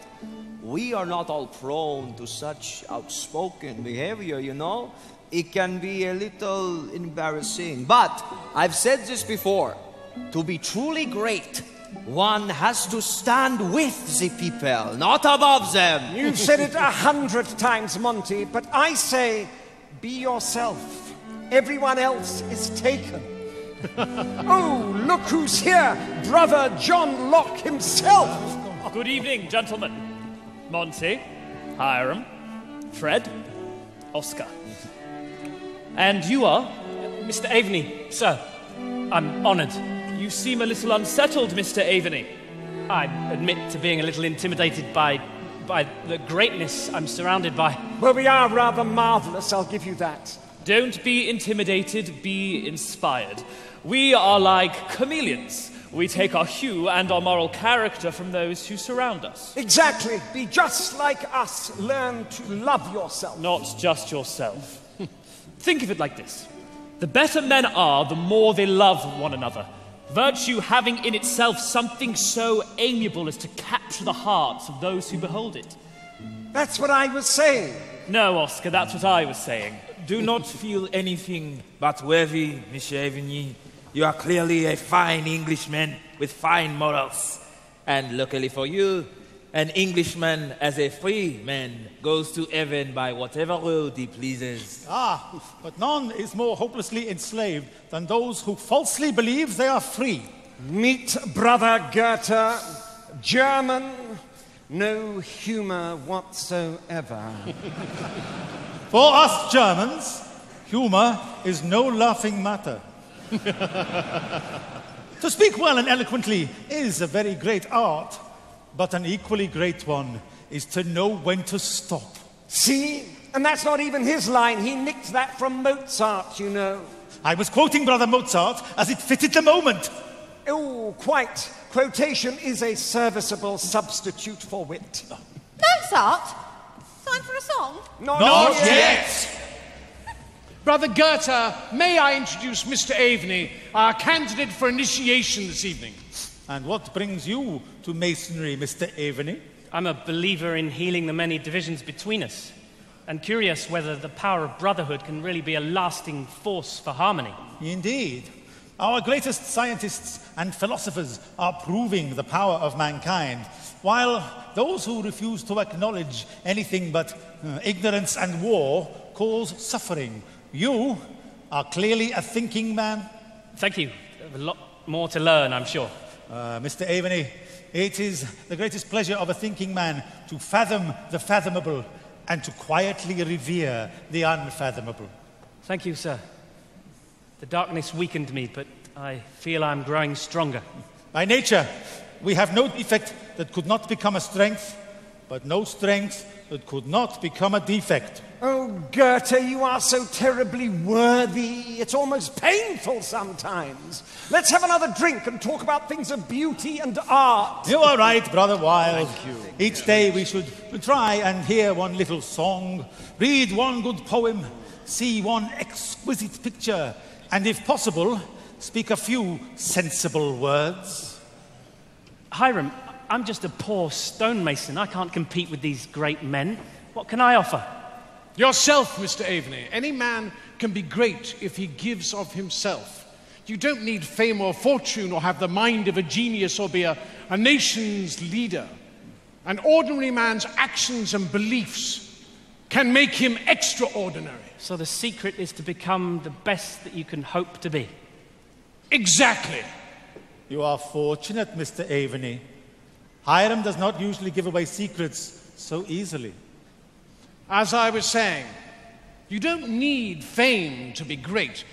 We are not all prone to such outspoken behavior, you know. It can be a little embarrassing, but I've said this before. To be truly great, one has to stand with the people, not above them. You've said it 100 times, Monty, but I say, be yourself. Everyone else is taken. Oh, look who's here! Brother John Locke himself! Good evening, gentlemen. Monty, Hiram, Fred, Oscar. And you are? Mr. Aveny, sir. I'm honored. You seem a little unsettled, Mr. Aveny. I admit to being a little intimidated by the greatness I'm surrounded by. Well, we are rather marvelous, I'll give you that. Don't be intimidated, be inspired. We are like chameleons. We take our hue and our moral character from those who surround us. Exactly. Be just like us. Learn to love yourself. Not just yourself. Think of it like this. The better men are, the more they love one another. Virtue having in itself something so amiable as to capture the hearts of those who behold it. That's what I was saying. No, Oscar, that's what I was saying. Do not feel anything but worthy, Monsieur Aveny. You are clearly a fine Englishman with fine morals. And luckily for you, An Englishman as a free man goes to heaven by whatever road he pleases. Ah, but none is more hopelessly enslaved than those who falsely believe they are free. Meet Brother Goethe, German, no humor whatsoever. For us Germans, humor is no laughing matter. To speak well and eloquently is a very great art, but an equally great one is to know when to stop. See? And that's not even his line. He nicked that from Mozart, you know. I was quoting Brother Mozart as it fitted the moment. Oh, quite. Quotation is a serviceable substitute for wit. Mozart? Time for a song? Not yet. Brother Goethe, may I introduce Mr. Aveny, our candidate for initiation this evening? And what brings you to Masonry, Mr. Aveny? I'm a believer in healing the many divisions between us, and curious whether the power of brotherhood can really be a lasting force for harmony. Indeed. Our greatest scientists and philosophers are proving the power of mankind, while those who refuse to acknowledge anything but ignorance and war cause suffering. You are clearly a thinking man. Thank you. A lot more to learn, I'm sure. Mr. Aveny, it is the greatest pleasure of a thinking man to fathom the fathomable and to quietly revere the unfathomable. Thank you, sir. The darkness weakened me, but I feel I'm growing stronger. By nature, we have no defect that could not become a strength, but no strength that could not become a defect. Oh, Goethe, you are so terribly worthy. It's almost painful sometimes. Let's have another drink and talk about things of beauty and art. You are right, Brother Wilde. Each day we should try and hear one little song, read one good poem, see one exquisite picture, and if possible, speak a few sensible words. Hiram, I'm just a poor stonemason. I can't compete with these great men. What can I offer? Yourself, Mr. Aveny. Any man can be great if he gives of himself. You don't need fame or fortune or have the mind of a genius or be a nation's leader. An ordinary man's actions and beliefs can make him extraordinary. So the secret is to become the best that you can hope to be. Exactly. You are fortunate, Mr. Aveny. Hiram does not usually give away secrets so easily. As I was saying, you don't need fame to be great,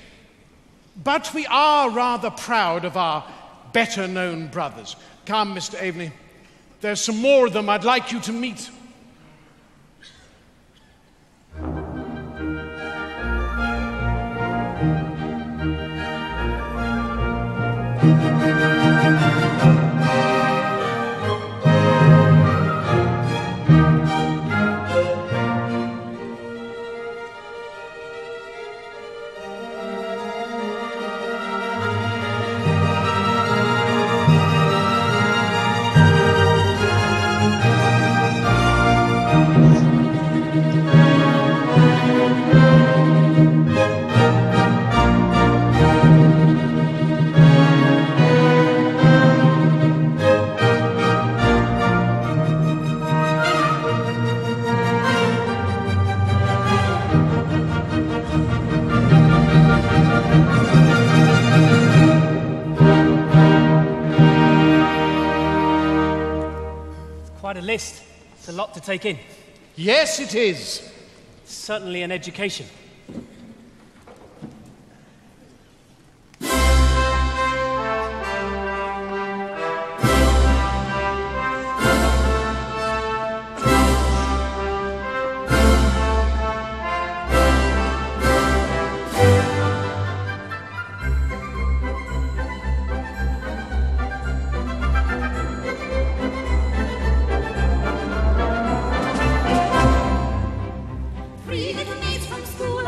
but we are rather proud of our better-known brothers. Come, Mr. Aveny, there's some more of them I'd like you to meet. Quite a list. It's a lot to take in. Yes, it is. Certainly an education. Three little maids from school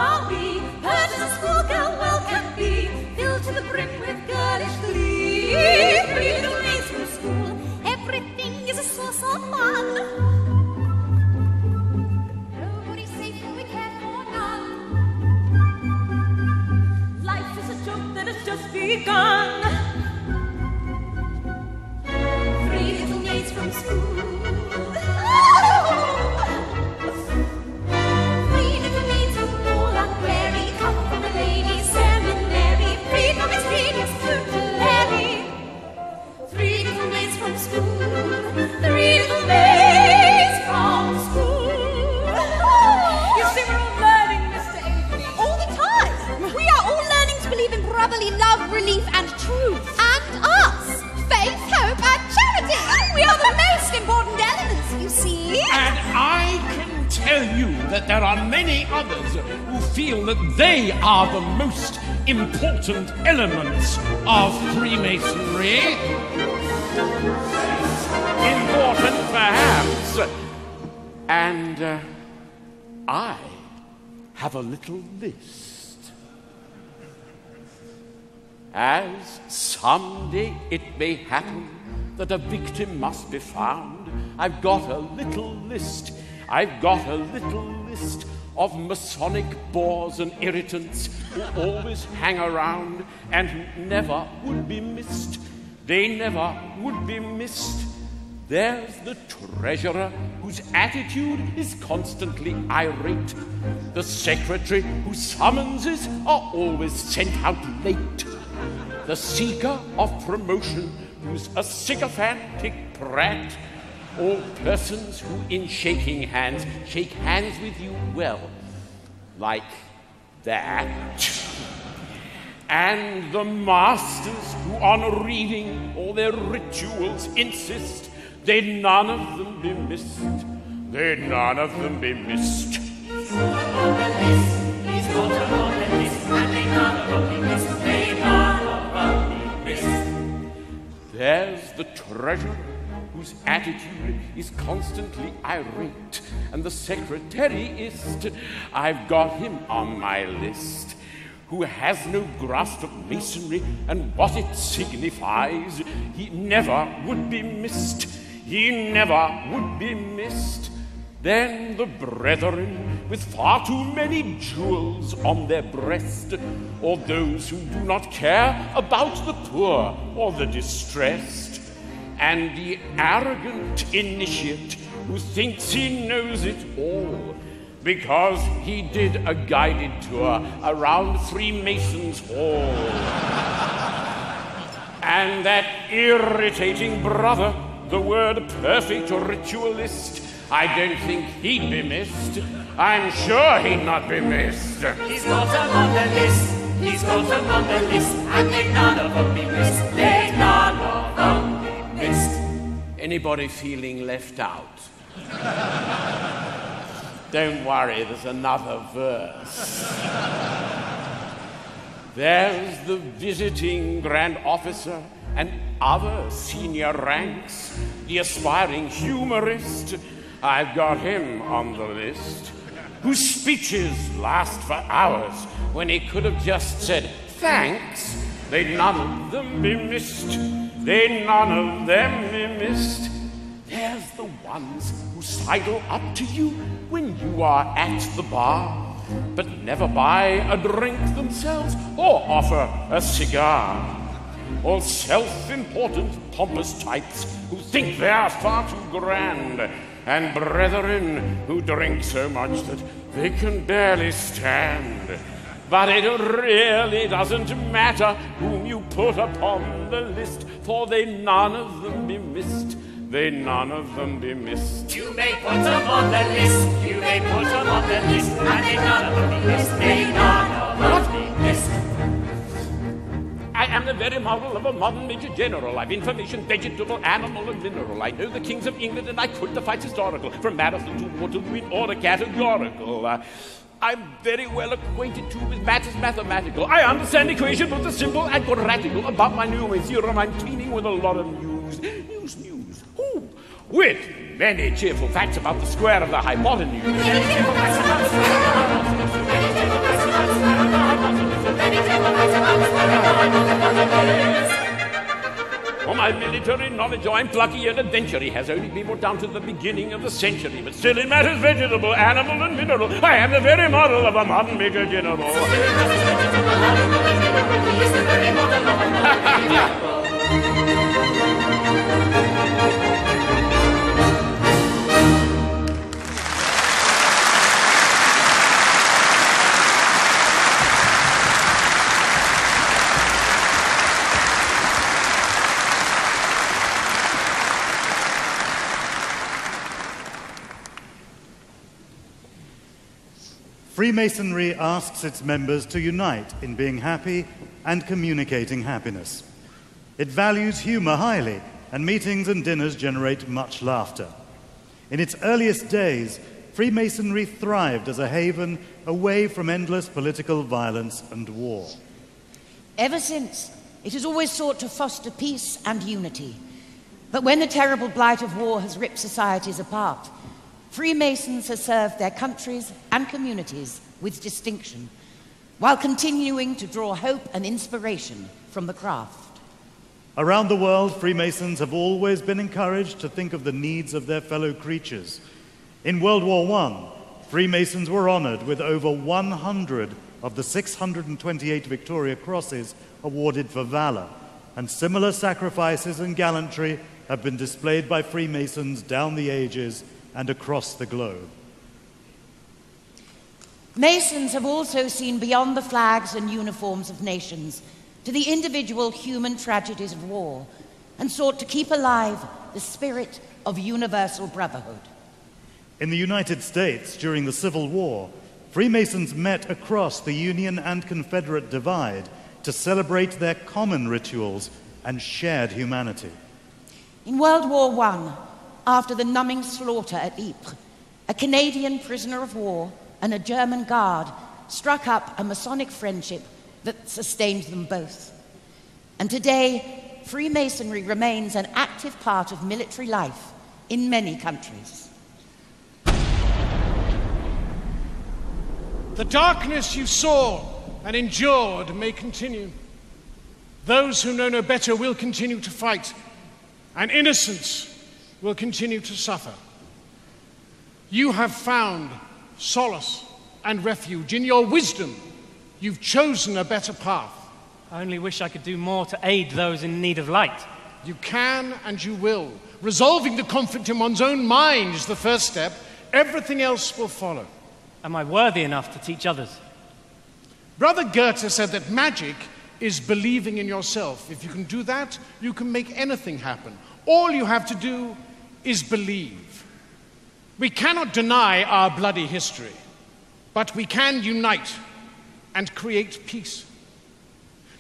I can tell you that there are many others who feel that they are the most important elements of Freemasonry. Important, perhaps. And I have a little list. As someday it may happen that a victim must be found, I've got a little list. I've got a little list of Masonic bores and irritants who always hang around and who never would be missed. They never would be missed. There's the treasurer whose attitude is constantly irate. The secretary whose summonses are always sent out late. The seeker of promotion who's a sycophantic brat. All persons who in shaking hands shake hands with you well, like that. And the masters who on reading all their rituals insist, they none of them be missed. They none of them be missed. He's on the list, he's got them on the list, and they none of them be missed. They none of them be missed. There's the treasurer whose attitude is constantly irate, and the secretary-ist, I've got him on my list, who has no grasp of masonry and what it signifies. He never would be missed. He never would be missed. Then the brethren with far too many jewels on their breast, or those who do not care about the poor or the distressed, and the arrogant initiate who thinks he knows it all because he did a guided tour around Freemasons' Hall. And that irritating brother, the word perfect ritualist, I don't think he'd be missed. I'm sure he'd not be missed. He's got them on the list. He's got them on the list, and they none of them be missed. They none of them be missed. Anybody feeling left out? Don't worry, there's another verse. There's the visiting grand officer and other senior ranks, the aspiring humorist, I've got him on the list, whose speeches last for hours when he could have just said thanks. They none of them be missed. They none of them be missed. There's the ones who sidle up to you when you are at the bar, but never buy a drink themselves or offer a cigar. All self-important, pompous types who think they're far too grand, and brethren who drink so much that they can barely stand. But it really doesn't matter whom you put upon the list, for they none of them be missed. They none of them be missed. You may put them on the list. You may put them on the list, and they none of them be missed. They none of them be missed. I am the very model of a modern Major General. I've information, vegetable, animal, and mineral. I know the kings of England, and I quote the fights historical, from Marathon to Waterloo in order categorical. I'm very well acquainted, too, with matters mathematical. I understand equation, both the simple and quadratical. About my Newman theorem, I'm teeming with a lot of news. News. Ooh, with many cheerful facts about the square of the hypotenuse. For my military knowledge, oh, I'm plucky and adventure has only been brought down to the beginning of the century. But still in matters vegetable, animal, and mineral, I am the very model of a modern Major General. Freemasonry asks its members to unite in being happy and communicating happiness. It values humor highly, and meetings and dinners generate much laughter. In its earliest days, Freemasonry thrived as a haven away from endless political violence and war. Ever since, it has always sought to foster peace and unity. But when the terrible blight of war has ripped societies apart, Freemasons have served their countries and communities with distinction, while continuing to draw hope and inspiration from the craft. Around the world, Freemasons have always been encouraged to think of the needs of their fellow creatures. In World War I, Freemasons were honored with over 100 of the 628 Victoria Crosses awarded for valor, and similar sacrifices and gallantry have been displayed by Freemasons down the ages and across the globe. Masons have also seen beyond the flags and uniforms of nations to the individual human tragedies of war and sought to keep alive the spirit of universal brotherhood. In the United States, during the Civil War, Freemasons met across the Union and Confederate divide to celebrate their common rituals and shared humanity. In World War I, after the numbing slaughter at Ypres, a Canadian prisoner of war and a German guard struck up a Masonic friendship that sustained them both. And today, Freemasonry remains an active part of military life in many countries. The darkness you saw and endured may continue. Those who know no better will continue to fight, and innocence will continue to suffer. You have found solace and refuge. In your wisdom, you've chosen a better path. I only wish I could do more to aid those in need of light. You can and you will. Resolving the conflict in one's own mind is the first step. Everything else will follow. Am I worthy enough to teach others? Brother Goethe said that magic is believing in yourself. If you can do that, you can make anything happen. All you have to do is believe. We cannot deny our bloody history, but we can unite and create peace.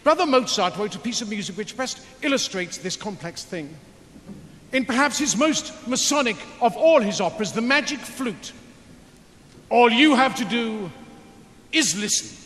Brother Mozart wrote a piece of music which best illustrates this complex thing. In perhaps his most Masonic of all his operas, The Magic Flute, all you have to do is listen.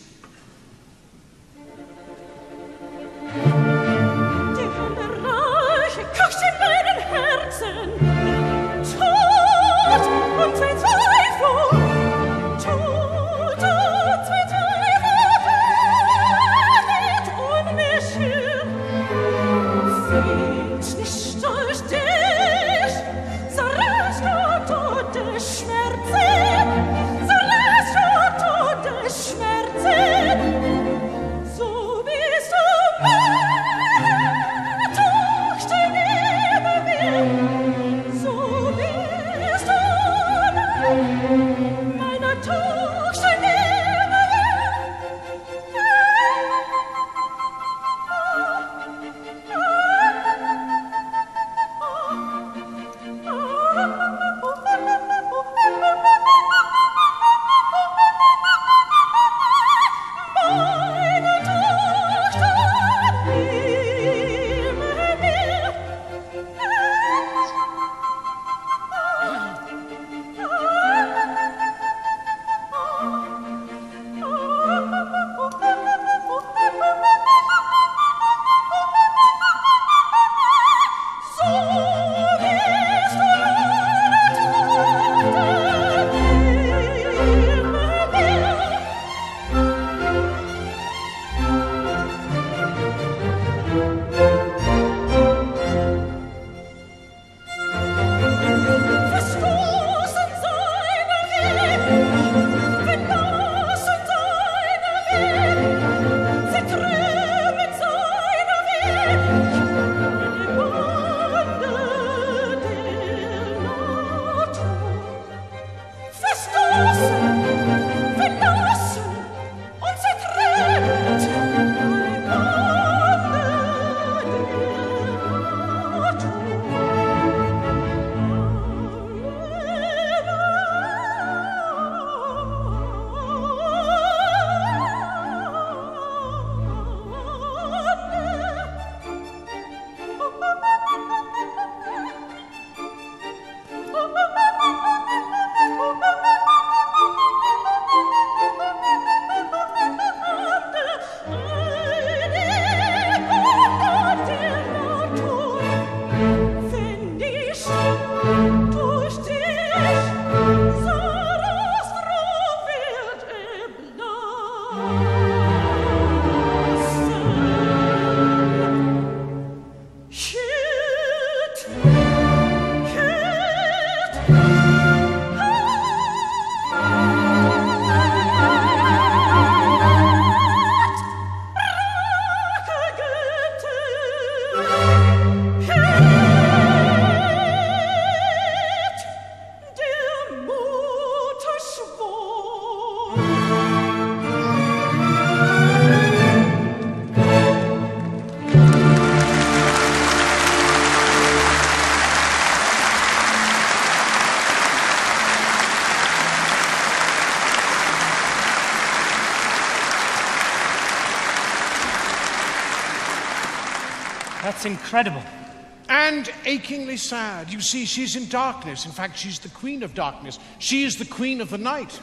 That's incredible. And achingly sad. You see, she's in darkness. In fact, she's the queen of darkness. She is the queen of the night.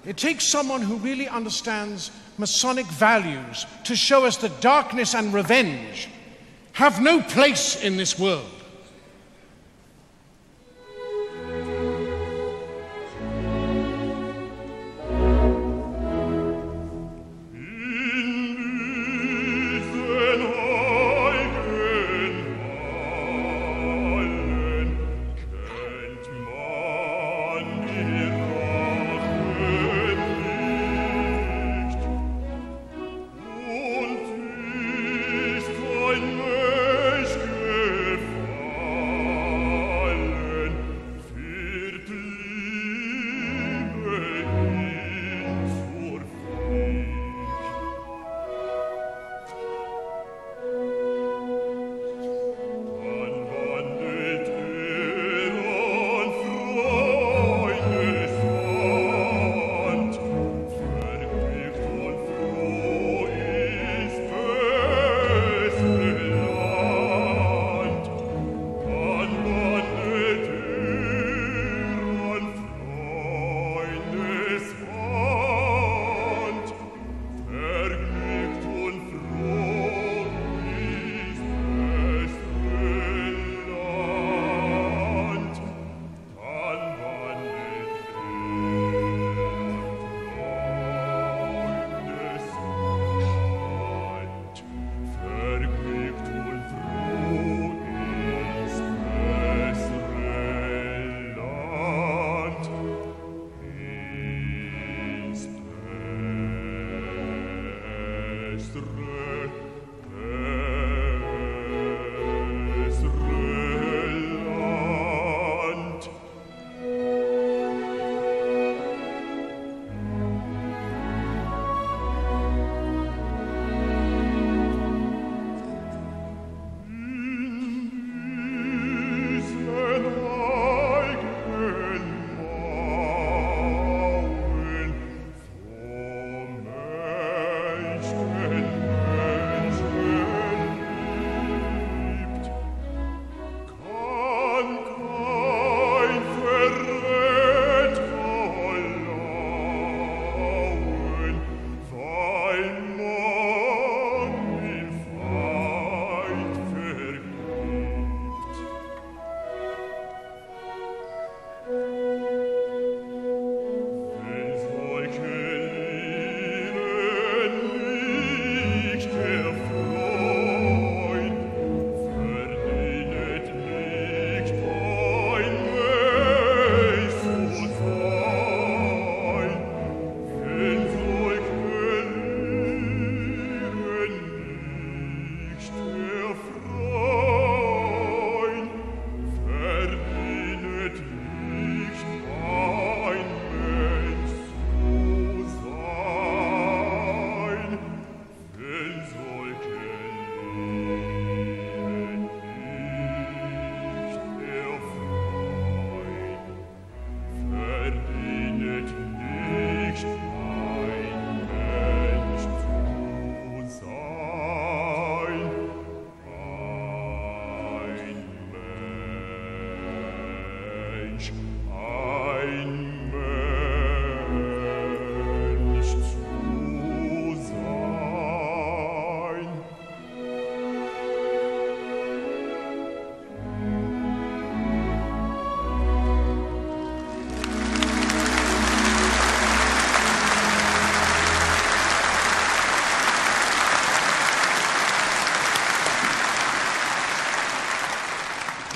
It takes someone who really understands Masonic values to show us that darkness and revenge have no place in this world.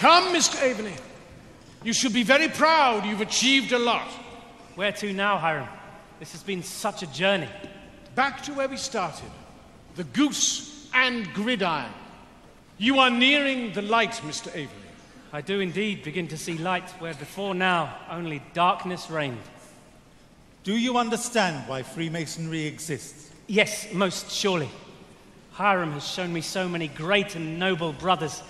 Come, Mr. Aveny. You should be very proud. You've achieved a lot. Where to now, Hiram? This has been such a journey. Back to where we started. The goose and gridiron. You are nearing the light, Mr. Aveny. I do indeed begin to see light where before now only darkness reigned. Do you understand why Freemasonry exists? Yes, most surely. Hiram has shown me so many great and noble brothers,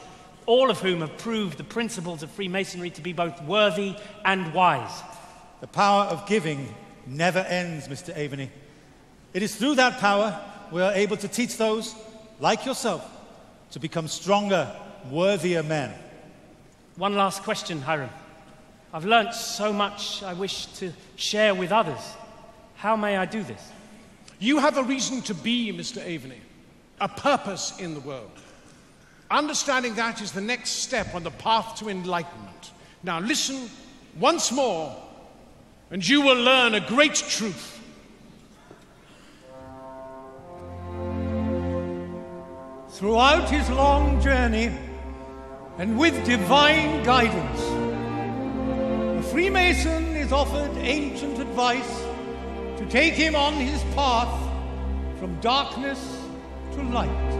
all of whom have proved the principles of Freemasonry to be both worthy and wise. The power of giving never ends, Mr. Aveny. It is through that power we are able to teach those, like yourself, to become stronger, worthier men. One last question, Hiram. I've learnt so much I wish to share with others. How may I do this? You have a reason to be, Mr. Aveny, a purpose in the world. Understanding that is the next step on the path to enlightenment. Now listen once more, and you will learn a great truth. Throughout his long journey, and with divine guidance, the Freemason is offered ancient advice to take him on his path from darkness to light,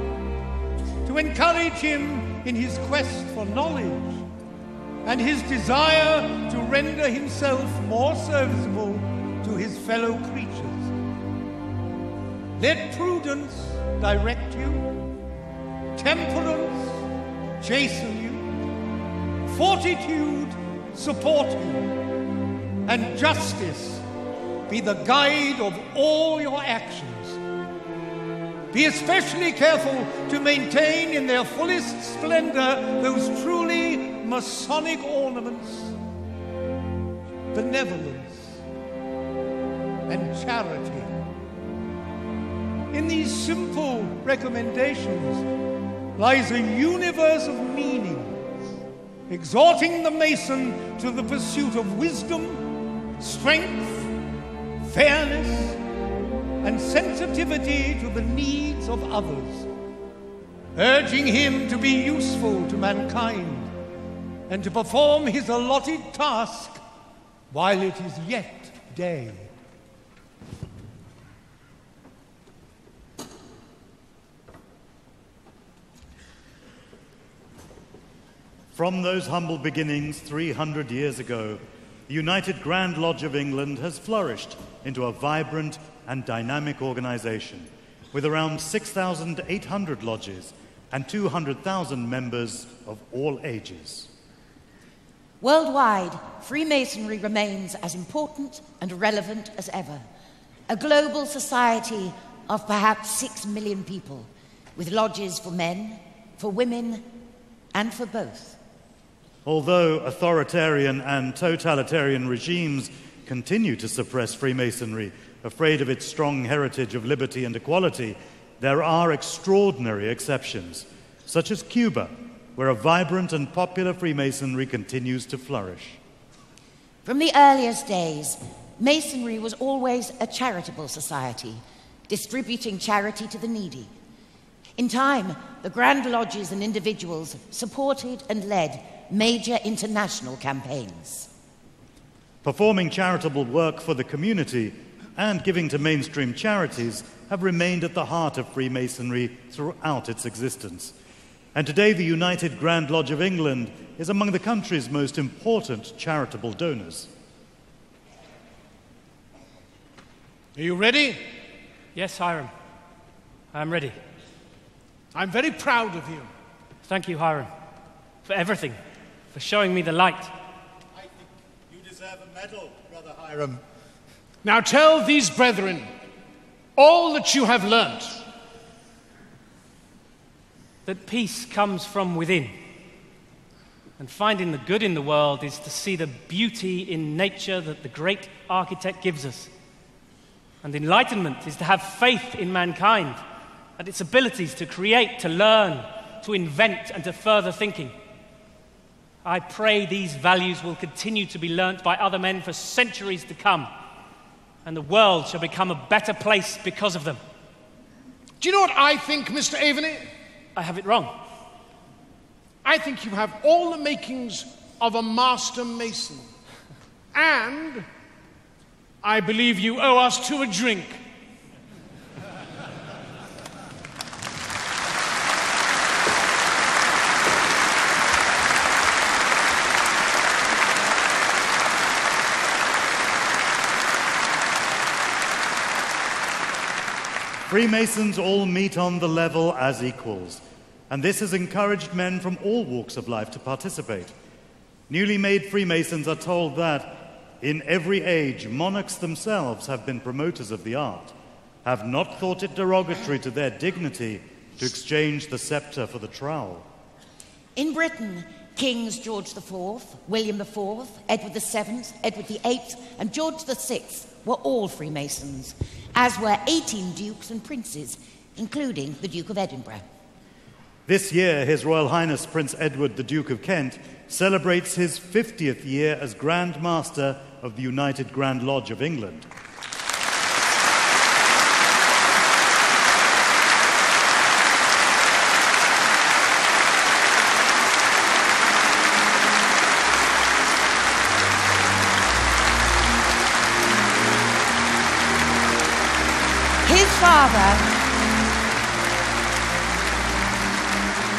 to encourage him in his quest for knowledge and his desire to render himself more serviceable to his fellow creatures. Let prudence direct you, temperance chasten you, fortitude support you, and justice be the guide of all your actions. Be especially careful to maintain in their fullest splendor those truly Masonic ornaments, benevolence and charity. In these simple recommendations lies a universe of meaning, exhorting the Mason to the pursuit of wisdom, strength, fairness, and sensitivity to the needs of others, urging him to be useful to mankind and to perform his allotted task while it is yet day. From those humble beginnings 300 years ago, the United Grand Lodge of England has flourished into a vibrant and dynamic organization with around 6,800 lodges and 200,000 members of all ages. Worldwide, Freemasonry remains as important and relevant as ever. A global society of perhaps 6 million people, with lodges for men, for women, and for both. Although authoritarian and totalitarian regimes continue to suppress Freemasonry, afraid of its strong heritage of liberty and equality, there are extraordinary exceptions, such as Cuba, where a vibrant and popular Freemasonry continues to flourish. From the earliest days, Masonry was always a charitable society, distributing charity to the needy. In time, the Grand Lodges and individuals supported and led major international campaigns. Performing charitable work for the community and giving to mainstream charities have remained at the heart of Freemasonry throughout its existence. And today the United Grand Lodge of England is among the country's most important charitable donors. Are you ready? Yes, Hiram. I am ready. I'm very proud of you. Thank you, Hiram, for everything, for showing me the light. I think you deserve a medal, Brother Hiram. Now tell these brethren all that you have learnt. That peace comes from within. And finding the good in the world is to see the beauty in nature that the great architect gives us. And enlightenment is to have faith in mankind and its abilities to create, to learn, to invent, and to further thinking. I pray these values will continue to be learnt by other men for centuries to come, and the world shall become a better place because of them. Do you know what I think, Mr. Aveny? I have it wrong. I think you have all the makings of a master mason. And I believe you owe us two a drink. Freemasons all meet on the level as equals, and this has encouraged men from all walks of life to participate. Newly made Freemasons are told that, in every age, monarchs themselves have been promoters of the art, have not thought it derogatory to their dignity, to exchange the scepter for the trowel. In Britain, Kings George IV, William IV, Edward VII, Edward VIII, and George VI were all Freemasons, as were 18 dukes and princes, including the Duke of Edinburgh. This year, His Royal Highness Prince Edward, the Duke of Kent, celebrates his 50th year as Grand Master of the United Grand Lodge of England.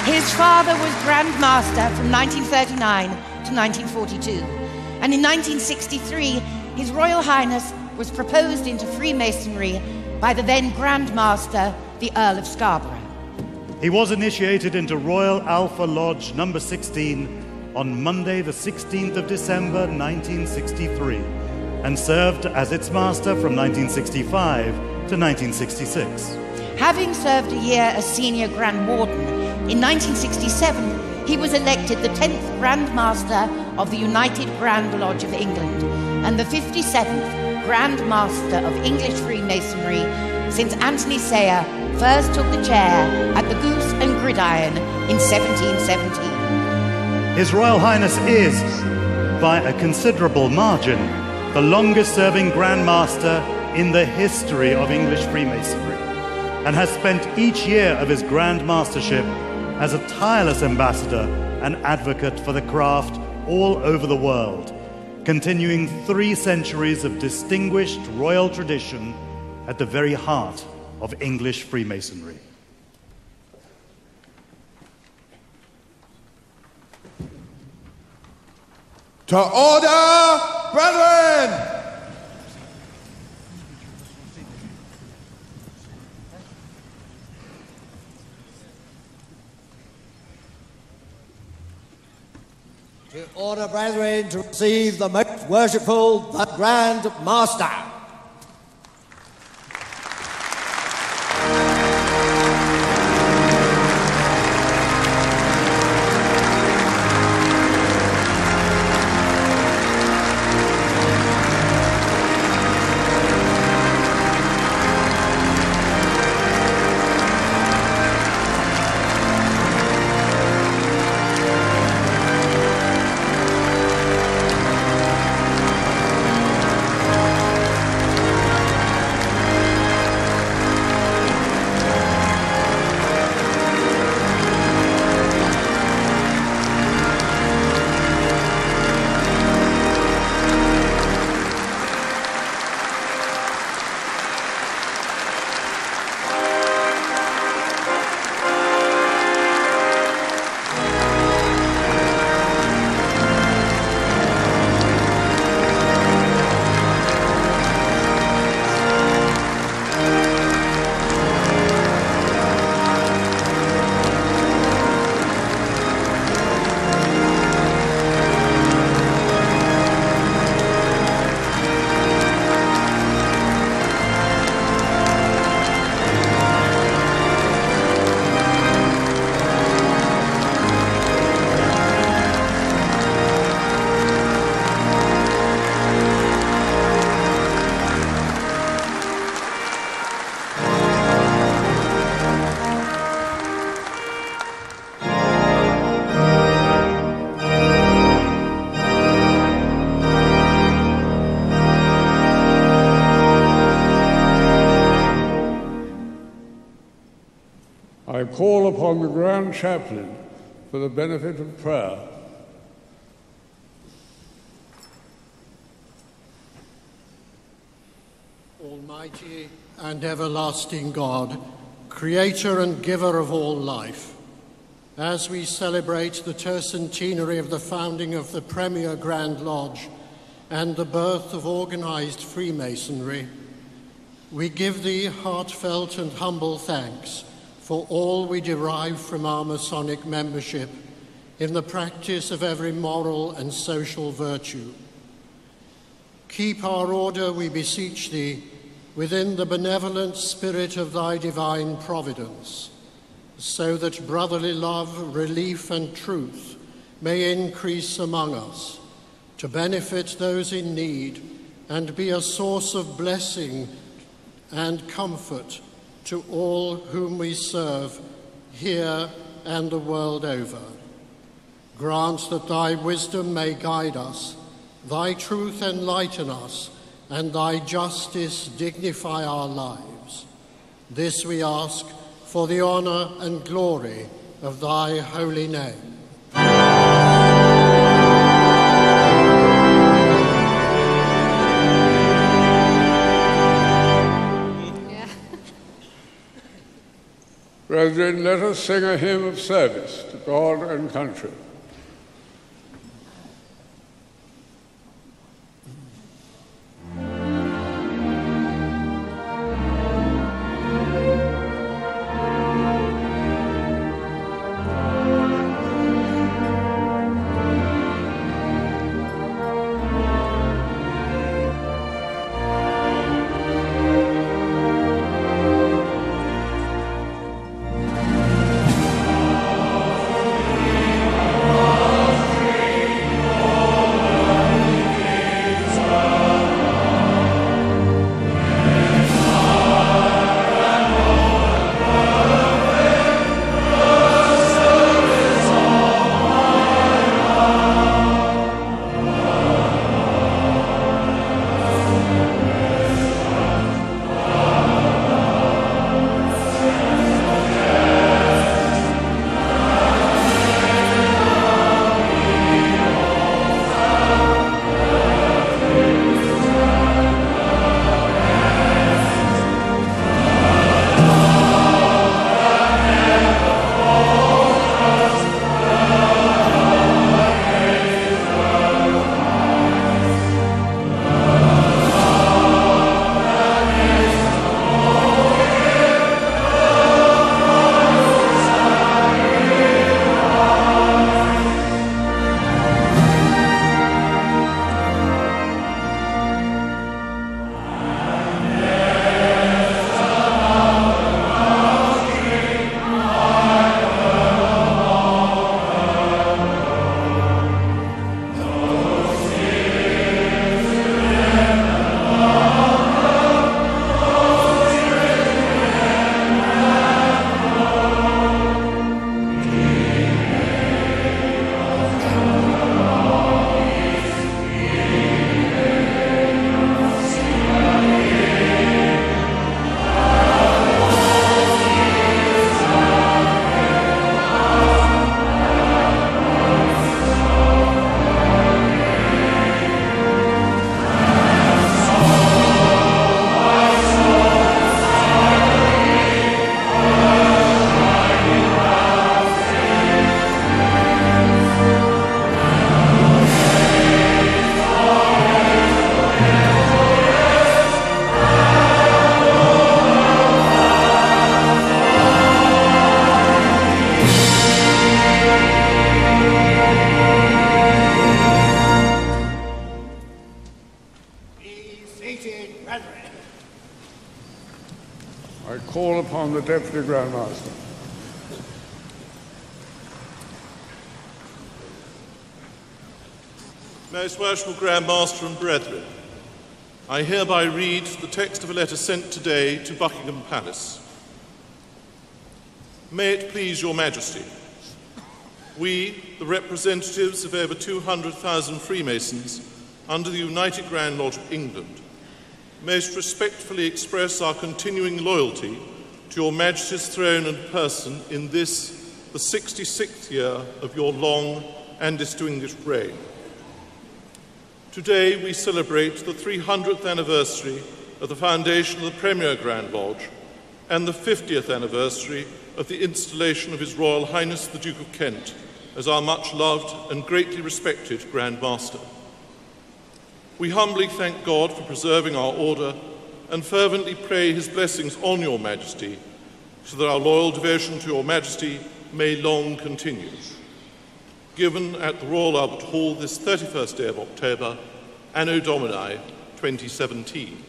His father was Grand Master from 1939 to 1942, and in 1963 His Royal Highness was proposed into Freemasonry by the then Grand Master, the Earl of Scarborough. He was initiated into Royal Alpha Lodge number 16 on Monday the 16th of December 1963 and served as its master from 1965 to 1966. Having served a year as Senior Grand Warden, in 1967 he was elected the 10th Grand Master of the United Grand Lodge of England and the 57th Grand Master of English Freemasonry since Anthony Sayer first took the chair at the Goose and Gridiron in 1717. His Royal Highness is, by a considerable margin, the longest-serving Grand Master in the history of English Freemasonry, and has spent each year of his Grand Mastership as a tireless ambassador and advocate for the craft all over the world, continuing 3 centuries of distinguished royal tradition at the very heart of English Freemasonry. To order, brethren! To order, brethren, to receive the most worshipful, the Grand Master. I call upon the Grand Chaplain for the benefit of prayer. Almighty and everlasting God, creator and giver of all life, as we celebrate the tercentenary of the founding of the Premier Grand Lodge and the birth of organized Freemasonry, we give thee heartfelt and humble thanks for all we derive from our Masonic membership in the practice of every moral and social virtue. Keep our order, we beseech thee, within the benevolent spirit of thy divine providence, so that brotherly love, relief, and truth may increase among us, to benefit those in need and be a source of blessing and comfort to all whom we serve here and the world over. Grant that thy wisdom may guide us, thy truth enlighten us, and thy justice dignify our lives. This we ask for the honour and glory of thy holy name. Brethren, let us sing a hymn of service to God and country. call upon the Deputy Grand Master. Most worshipful Grand Master and brethren, I hereby read the text of a letter sent today to Buckingham Palace. May it please your Majesty, we, the representatives of over 200,000 Freemasons under the United Grand Lodge of England, most respectfully express our continuing loyalty to your Majesty's throne and person in this, the 66th year of your long and distinguished reign. Today we celebrate the 300th anniversary of the foundation of the Premier Grand Lodge and the 50th anniversary of the installation of His Royal Highness the Duke of Kent as our much-loved and greatly respected Grand Master. We humbly thank God for preserving our order and fervently pray His blessings on your Majesty so that our loyal devotion to your Majesty may long continue. Given at the Royal Albert Hall this 31st day of October, Anno Domini 2017.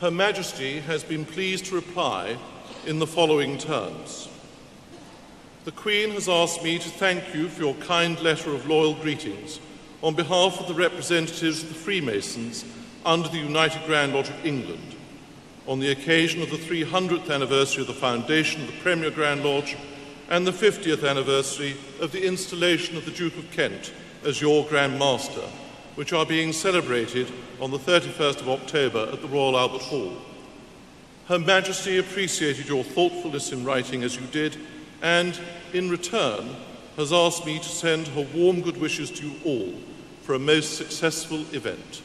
Her Majesty has been pleased to reply in the following terms. The Queen has asked me to thank you for your kind letter of loyal greetings on behalf of the representatives of the Freemasons under the United Grand Lodge of England, on the occasion of the 300th anniversary of the foundation of the Premier Grand Lodge and the 50th anniversary of the installation of the Duke of Kent as your Grand Master, which are being celebrated on the 31st of October at the Royal Albert Hall. Her Majesty appreciated your thoughtfulness in writing as you did, and, in return, has asked me to send her warm good wishes to you all for a most successful event.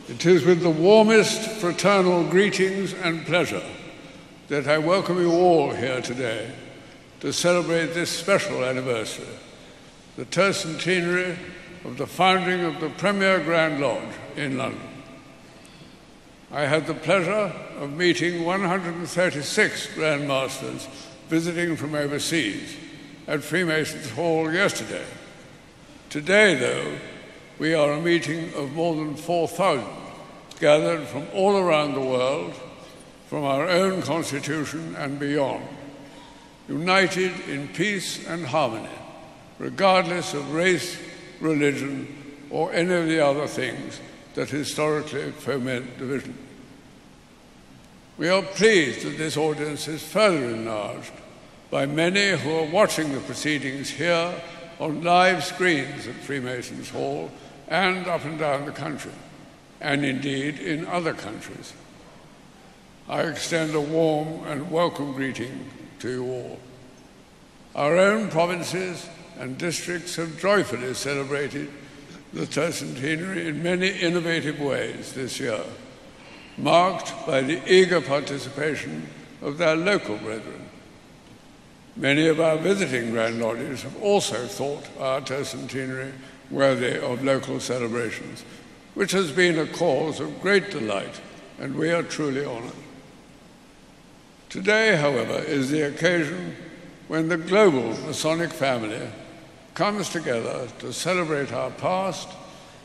It is with the warmest fraternal greetings and pleasure that I welcome you all here today to celebrate this special anniversary, the tercentenary of the founding of the Premier Grand Lodge in London. I had the pleasure of meeting 136 Grand Masters visiting from overseas at Freemasons Hall yesterday. Today, though, we are a meeting of more than 4,000 gathered from all around the world, from our own constitution and beyond, united in peace and harmony, regardless of race, religion, or any of the other things that historically foment division. We are pleased that this audience is further enlarged by many who are watching the proceedings here on live screens at Freemasons Hall and up and down the country, and indeed in other countries. I extend a warm and welcome greeting to you all. Our own provinces and districts have joyfully celebrated the tercentenary in many innovative ways this year, marked by the eager participation of their local brethren. Many of our visiting Grand Lodges have also thought our tercentenary worthy of local celebrations, which has been a cause of great delight, and we are truly honored. Today, however, is the occasion when the global Masonic family comes together to celebrate our past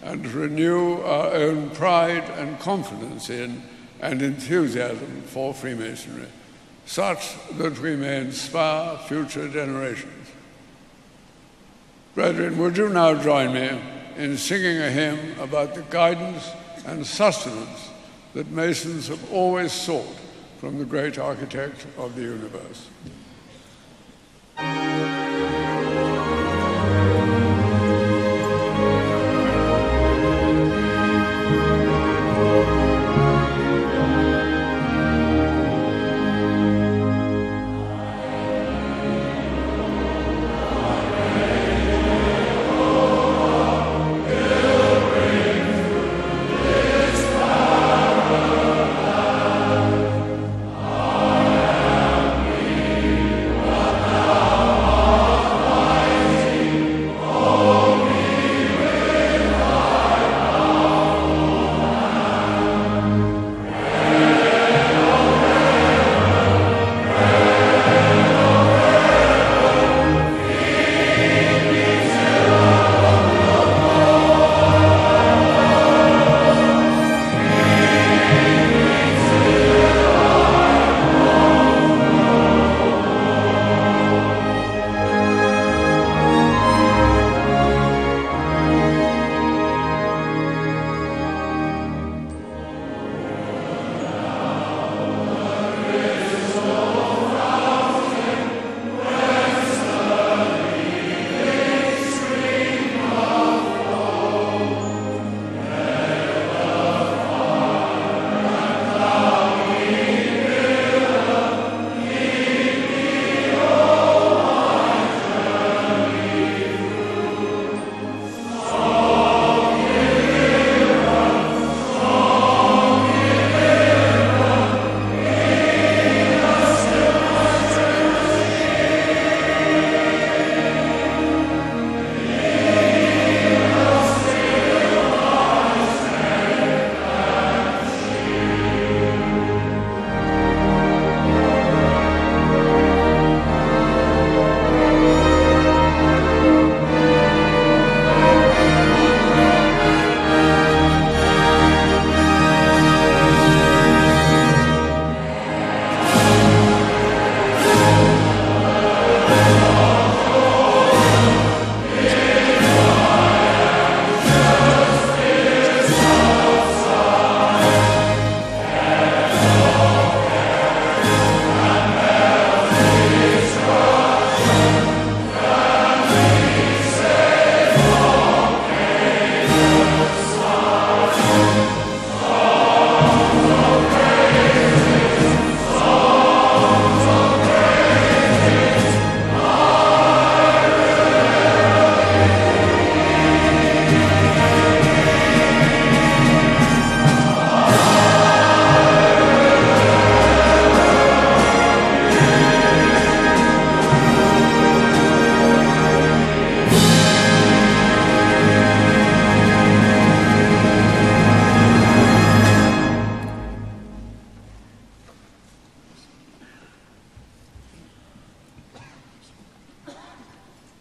and renew our own pride and confidence in and enthusiasm for Freemasonry, such that we may inspire future generations. Brethren, would you now join me in singing a hymn about the guidance and sustenance that Masons have always sought from the great architect of the universe. Amen.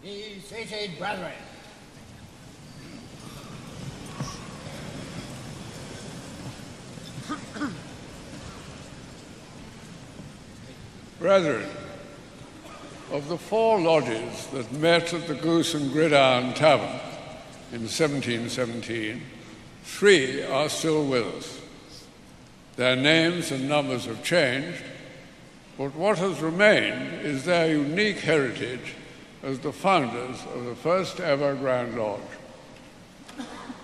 Be seated, brethren. Brethren, of the 4 lodges that met at the Goose and Gridiron Tavern in 1717, 3 are still with us. Their names and numbers have changed, but what has remained is their unique heritage as the founders of the first ever Grand Lodge.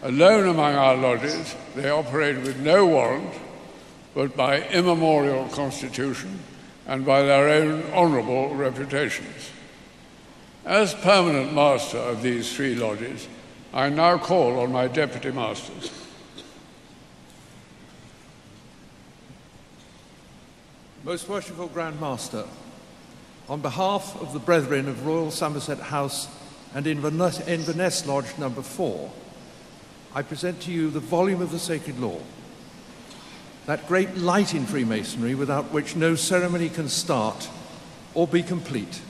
Alone among our lodges, they operate with no warrant, but by immemorial constitution and by their own honourable reputations. As permanent master of these 3 lodges, I now call on my deputy masters. Most worshipful Grand Master, on behalf of the Brethren of Royal Somerset House and Inverness Lodge number 4, I present to you the volume of the Sacred Law, that great light in Freemasonry without which no ceremony can start or be complete.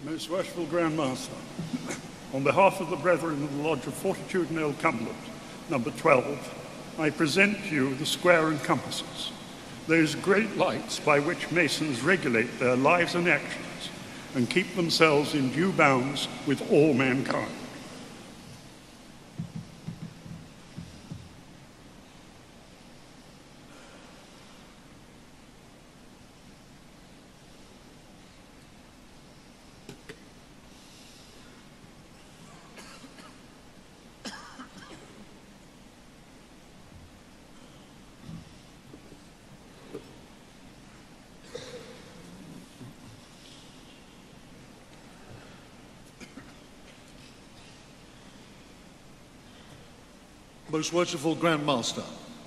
Most worshipful Grand Master, on behalf of the Brethren of the Lodge of Fortitude and Ill Cumberland, number 12, I present to you the square and compasses, those great lights by which Masons regulate their lives and actions and keep themselves in due bounds with all mankind. Most worshipful Grand Master,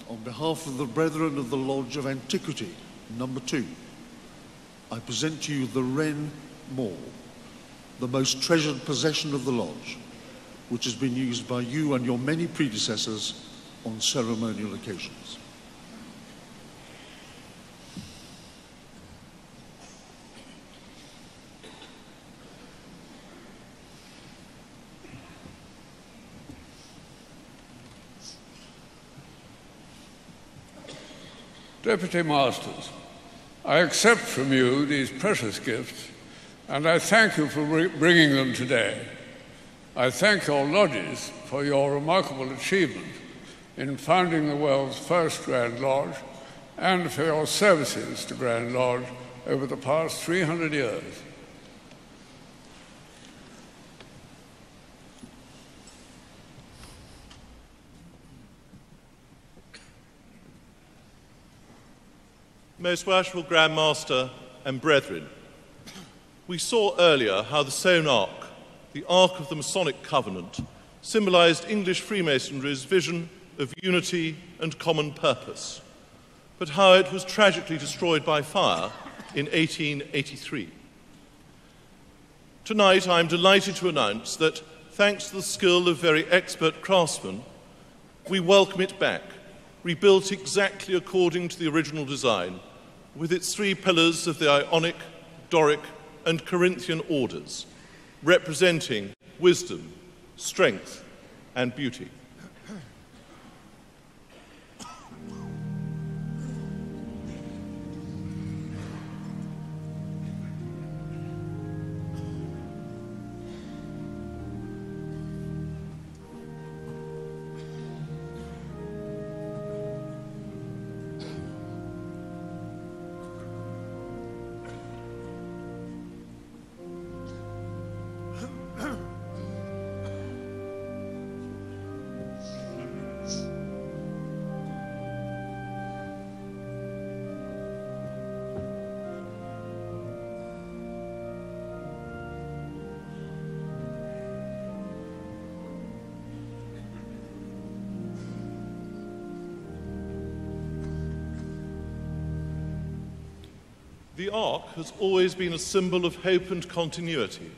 on behalf of the Brethren of the Lodge of Antiquity, number 2, I present to you the Wren Maul, the most treasured possession of the Lodge, which has been used by you and your many predecessors on ceremonial occasions. Deputy Masters, I accept from you these precious gifts, and I thank you for bringing them today. I thank your lodges for your remarkable achievement in founding the world's first Grand Lodge and for your services to Grand Lodge over the past 300 years. Most worshipful Grand Master and brethren, we saw earlier how the sewn ark, the Ark of the Masonic Covenant, symbolized English Freemasonry's vision of unity and common purpose, but how it was tragically destroyed by fire in 1883. Tonight, I am delighted to announce that, thanks to the skill of very expert craftsmen, we welcome it back, rebuilt exactly according to the original design, with its 3 pillars of the Ionic, Doric, and Corinthian orders, representing wisdom, strength, and beauty. The Ark has always been a symbol of hope and continuity.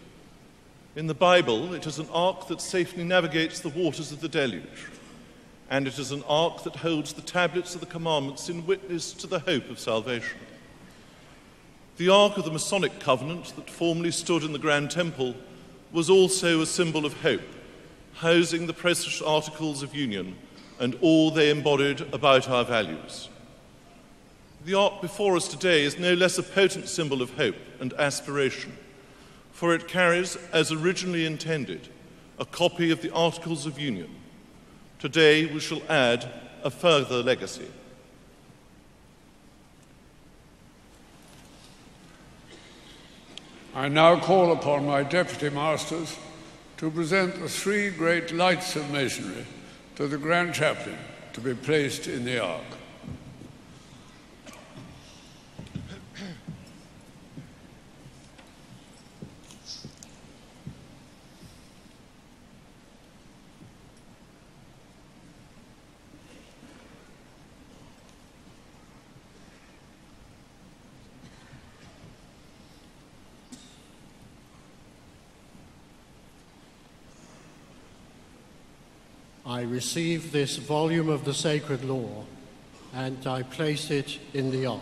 In the Bible, it is an ark that safely navigates the waters of the deluge, and it is an ark that holds the tablets of the commandments in witness to the hope of salvation. The Ark of the Masonic Covenant that formerly stood in the Grand Temple was also a symbol of hope, housing the precious Articles of Union and all they embodied about our values. The Ark before us today is no less a potent symbol of hope and aspiration, for it carries, as originally intended, a copy of the Articles of Union. Today we shall add a further legacy. I now call upon my deputy masters to present the 3 great lights of masonry to the Grand Chaplain to be placed in the Ark. I received this volume of the sacred law, and I place it in the Ark.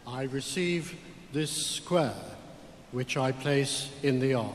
I receive this square, which I place in the Ark.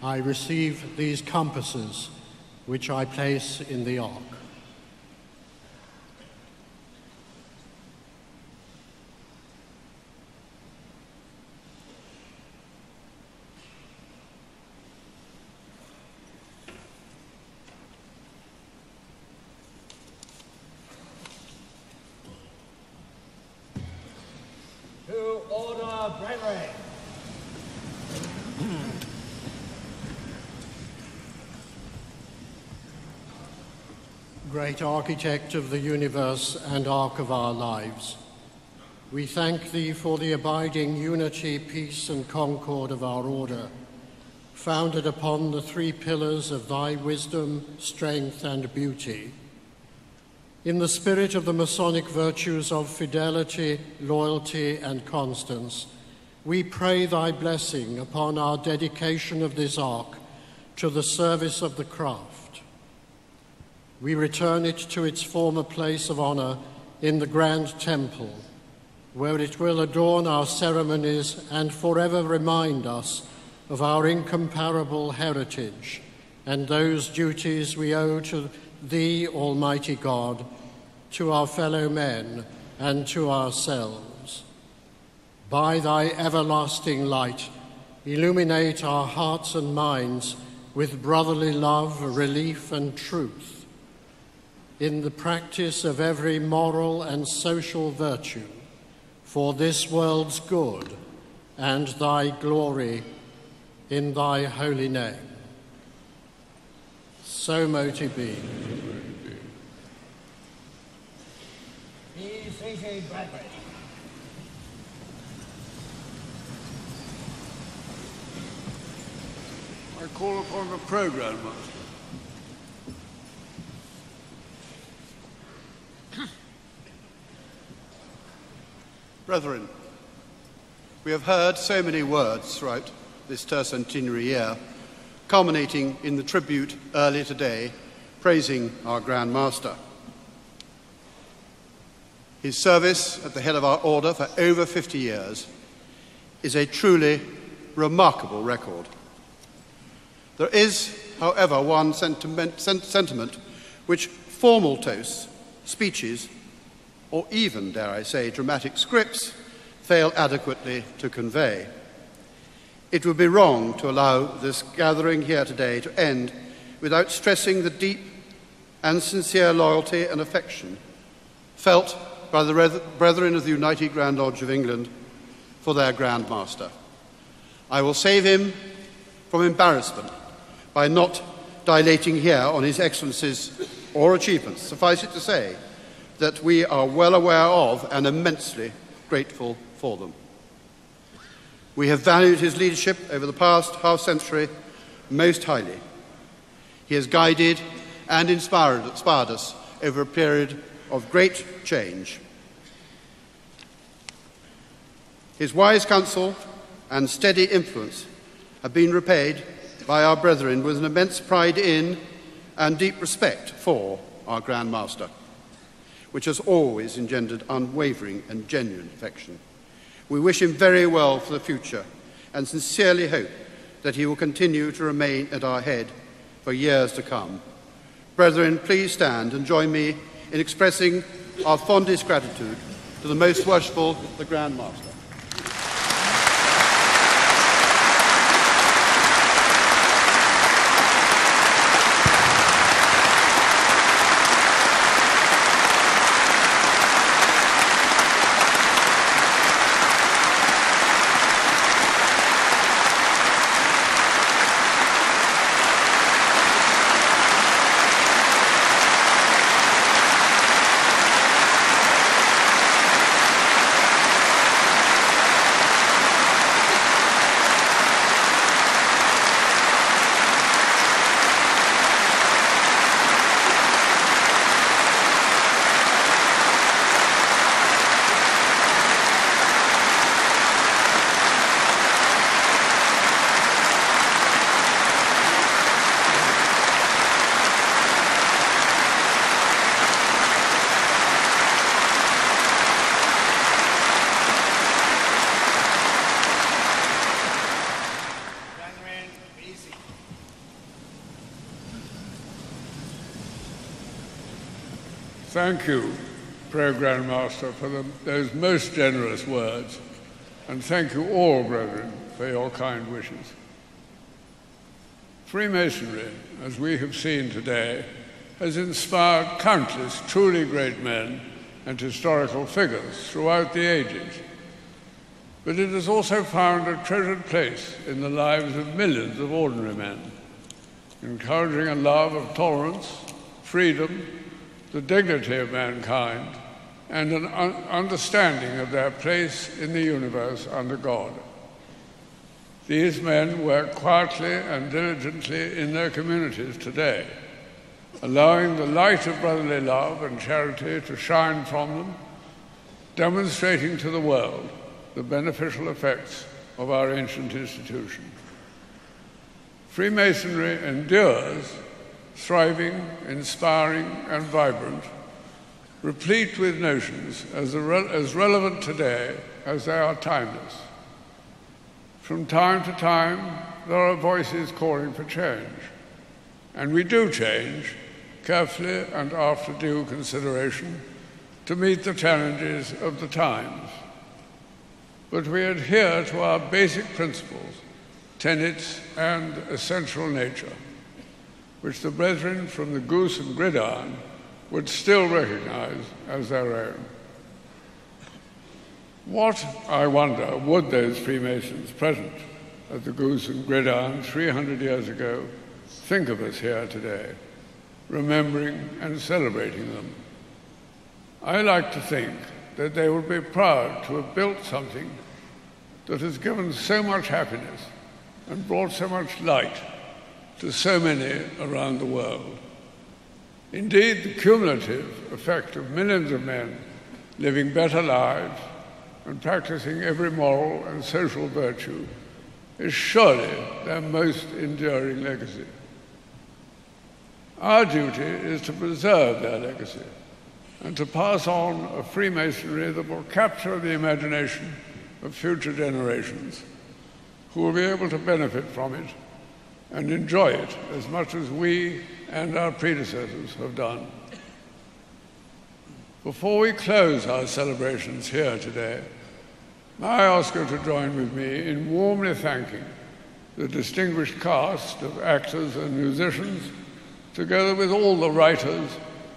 I receive these compasses, which I place in the Ark. To order, brethren. Great Architect of the universe and Ark of our lives, we thank Thee for the abiding unity, peace and concord of our order, founded upon the 3 pillars of Thy wisdom, strength and beauty. In the spirit of the Masonic virtues of fidelity, loyalty and constance, we pray Thy blessing upon our dedication of this Ark to the service of the craft. We return it to its former place of honor in the Grand Temple, where it will adorn our ceremonies and forever remind us of our incomparable heritage and those duties we owe to Thee, Almighty God, to our fellow men and to ourselves. By Thy everlasting light, illuminate our hearts and minds with brotherly love, relief and truth, in the practice of every moral and social virtue, for this world's good and Thy glory, in Thy holy name. So mote it be. Be seated, brethren. I call upon the Program Master. Brethren, we have heard so many words throughout this tercentenary year, culminating in the tribute earlier today, praising our Grand Master. His service at the head of our order for over 50 years is a truly remarkable record. There is, however, one sentiment which formal toasts, speeches, or even, dare I say, dramatic scripts fail adequately to convey. It would be wrong to allow this gathering here today to end without stressing the deep and sincere loyalty and affection felt by the Brethren of the United Grand Lodge of England for their Grand Master. I will save him from embarrassment by not dilating here on His Excellencies or achievements. Suffice it to say that we are well aware of and immensely grateful for them. We have valued his leadership over the past half-century most highly. He has guided and inspired us over a period of great change. His wise counsel and steady influence have been repaid by our brethren with an immense pride in and deep respect for our Grand Master, which has always engendered unwavering and genuine affection. We wish him very well for the future and sincerely hope that he will continue to remain at our head for years to come. Brethren, please stand and join me in expressing our fondest gratitude to the Most Worshipful, the Grand Master. Thank you, Pro Grand Master, for those most generous words, and thank you all, brethren, for your kind wishes. Freemasonry, as we have seen today, has inspired countless truly great men and historical figures throughout the ages. But it has also found a treasured place in the lives of millions of ordinary men, encouraging a love of tolerance, freedom, the dignity of mankind, and an understanding of their place in the universe under God. These men work quietly and diligently in their communities today, allowing the light of brotherly love and charity to shine from them, demonstrating to the world the beneficial effects of our ancient institution. Freemasonry endures, thriving, inspiring, and vibrant, replete with notions as relevant today as they are timeless. From time to time, there are voices calling for change, and we do change, carefully and after due consideration, to meet the challenges of the times. But we adhere to our basic principles, tenets, and essential nature, which the brethren from the Goose and Gridiron would still recognize as their own. What, I wonder, would those Freemasons present at the Goose and Gridiron 300 years ago think of us here today, remembering and celebrating them? I like to think that they would be proud to have built something that has given so much happiness and brought so much light to so many around the world. Indeed, the cumulative effect of millions of men living better lives and practicing every moral and social virtue is surely their most enduring legacy. Our duty is to preserve their legacy and to pass on a Freemasonry that will capture the imagination of future generations who will be able to benefit from it and enjoy it as much as we and our predecessors have done. Before we close our celebrations here today, I ask you to join with me in warmly thanking the distinguished cast of actors and musicians, together with all the writers,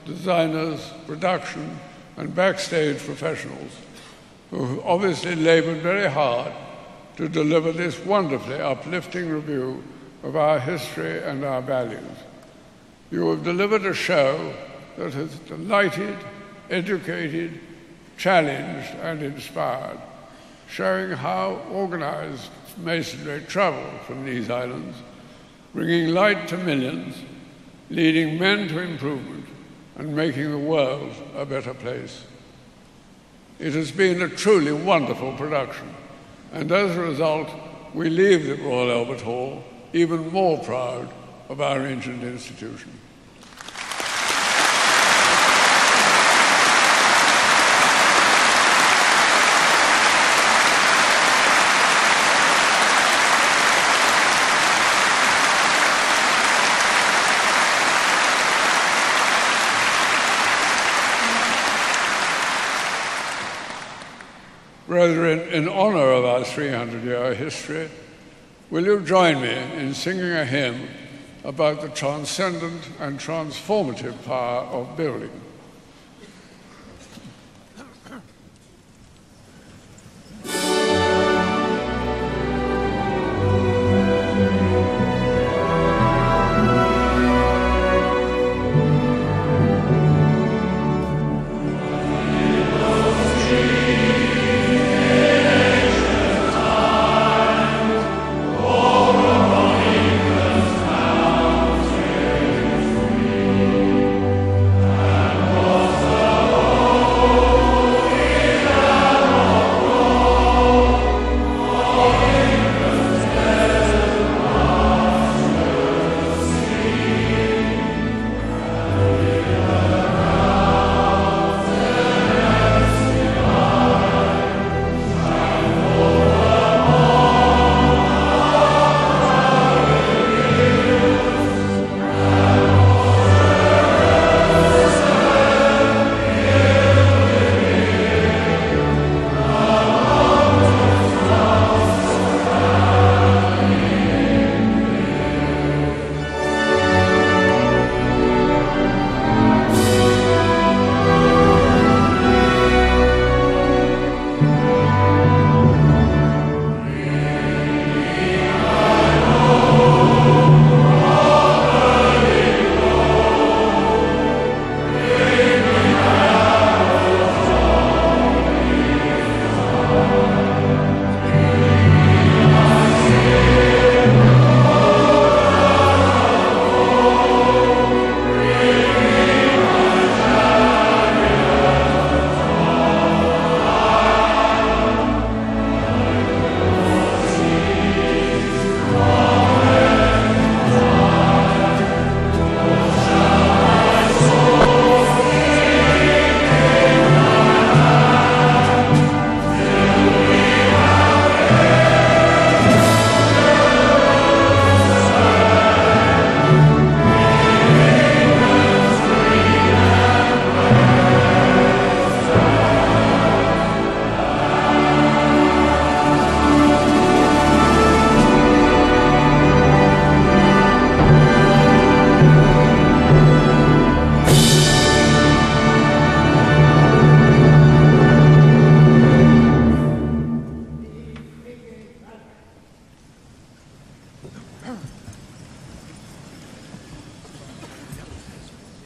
designers, production, and backstage professionals who have obviously labored very hard to deliver this wonderfully uplifting review of our history and our values. You have delivered a show that has delighted, educated, challenged, and inspired, showing how organized Masonry traveled from these islands, bringing light to millions, leading men to improvement, and making the world a better place. It has been a truly wonderful production, and as a result, we leave the Royal Albert Hall even more proud of our ancient institution. Brethren, in honor of our 300-year history, will you join me in singing a hymn about the transcendent and transformative power of building?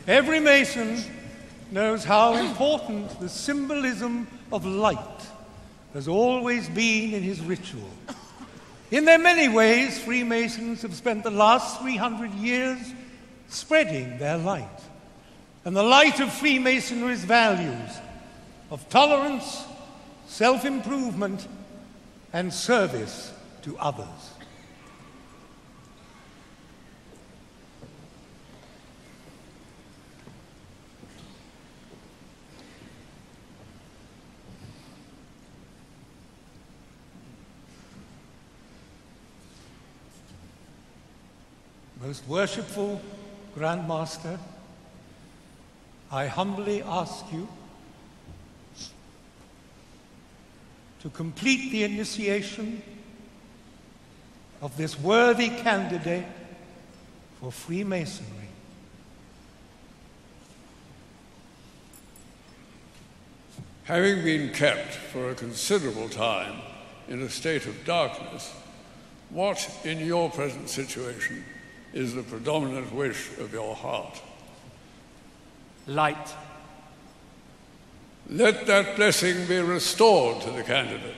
Every Mason knows how important the symbolism of light has always been in his ritual. In their many ways, Freemasons have spent the last 300 years spreading their light. And the light of Freemasonry's values of tolerance, self-improvement, and service to others. Most worshipful Grand Master, I humbly ask you to complete the initiation of this worthy candidate for Freemasonry. Having been kept for a considerable time in a state of darkness, what in your present situation is the predominant wish of your heart? Light. Let that blessing be restored to the candidate.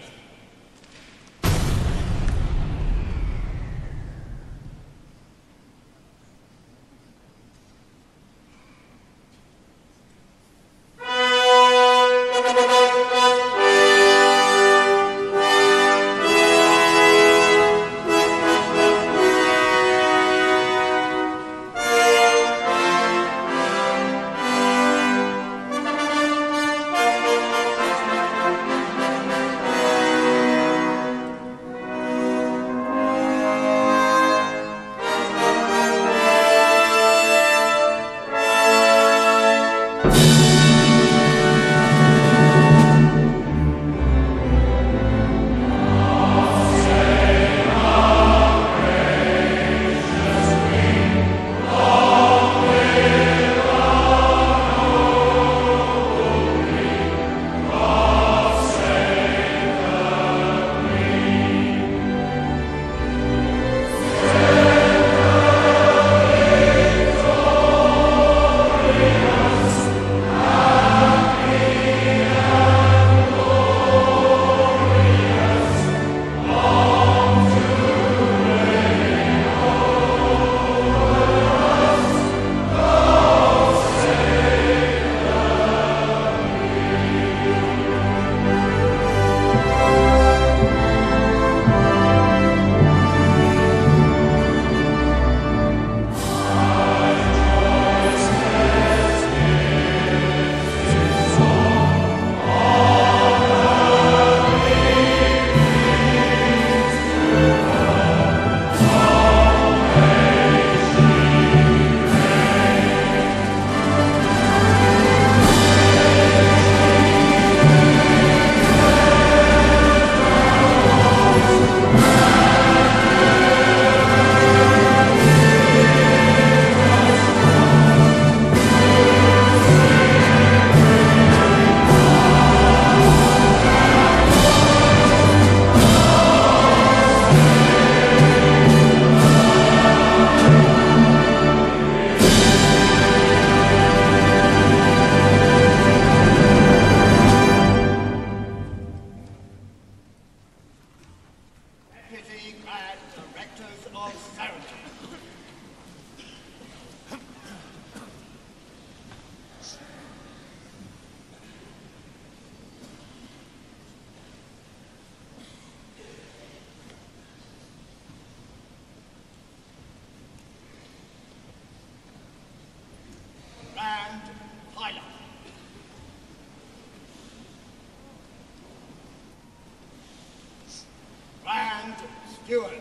Stewart.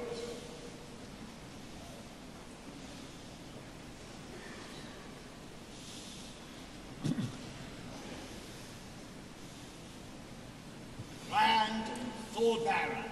Grand Sword Bearer.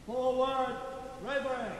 Forward, brethren!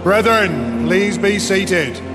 Brethren, please be seated.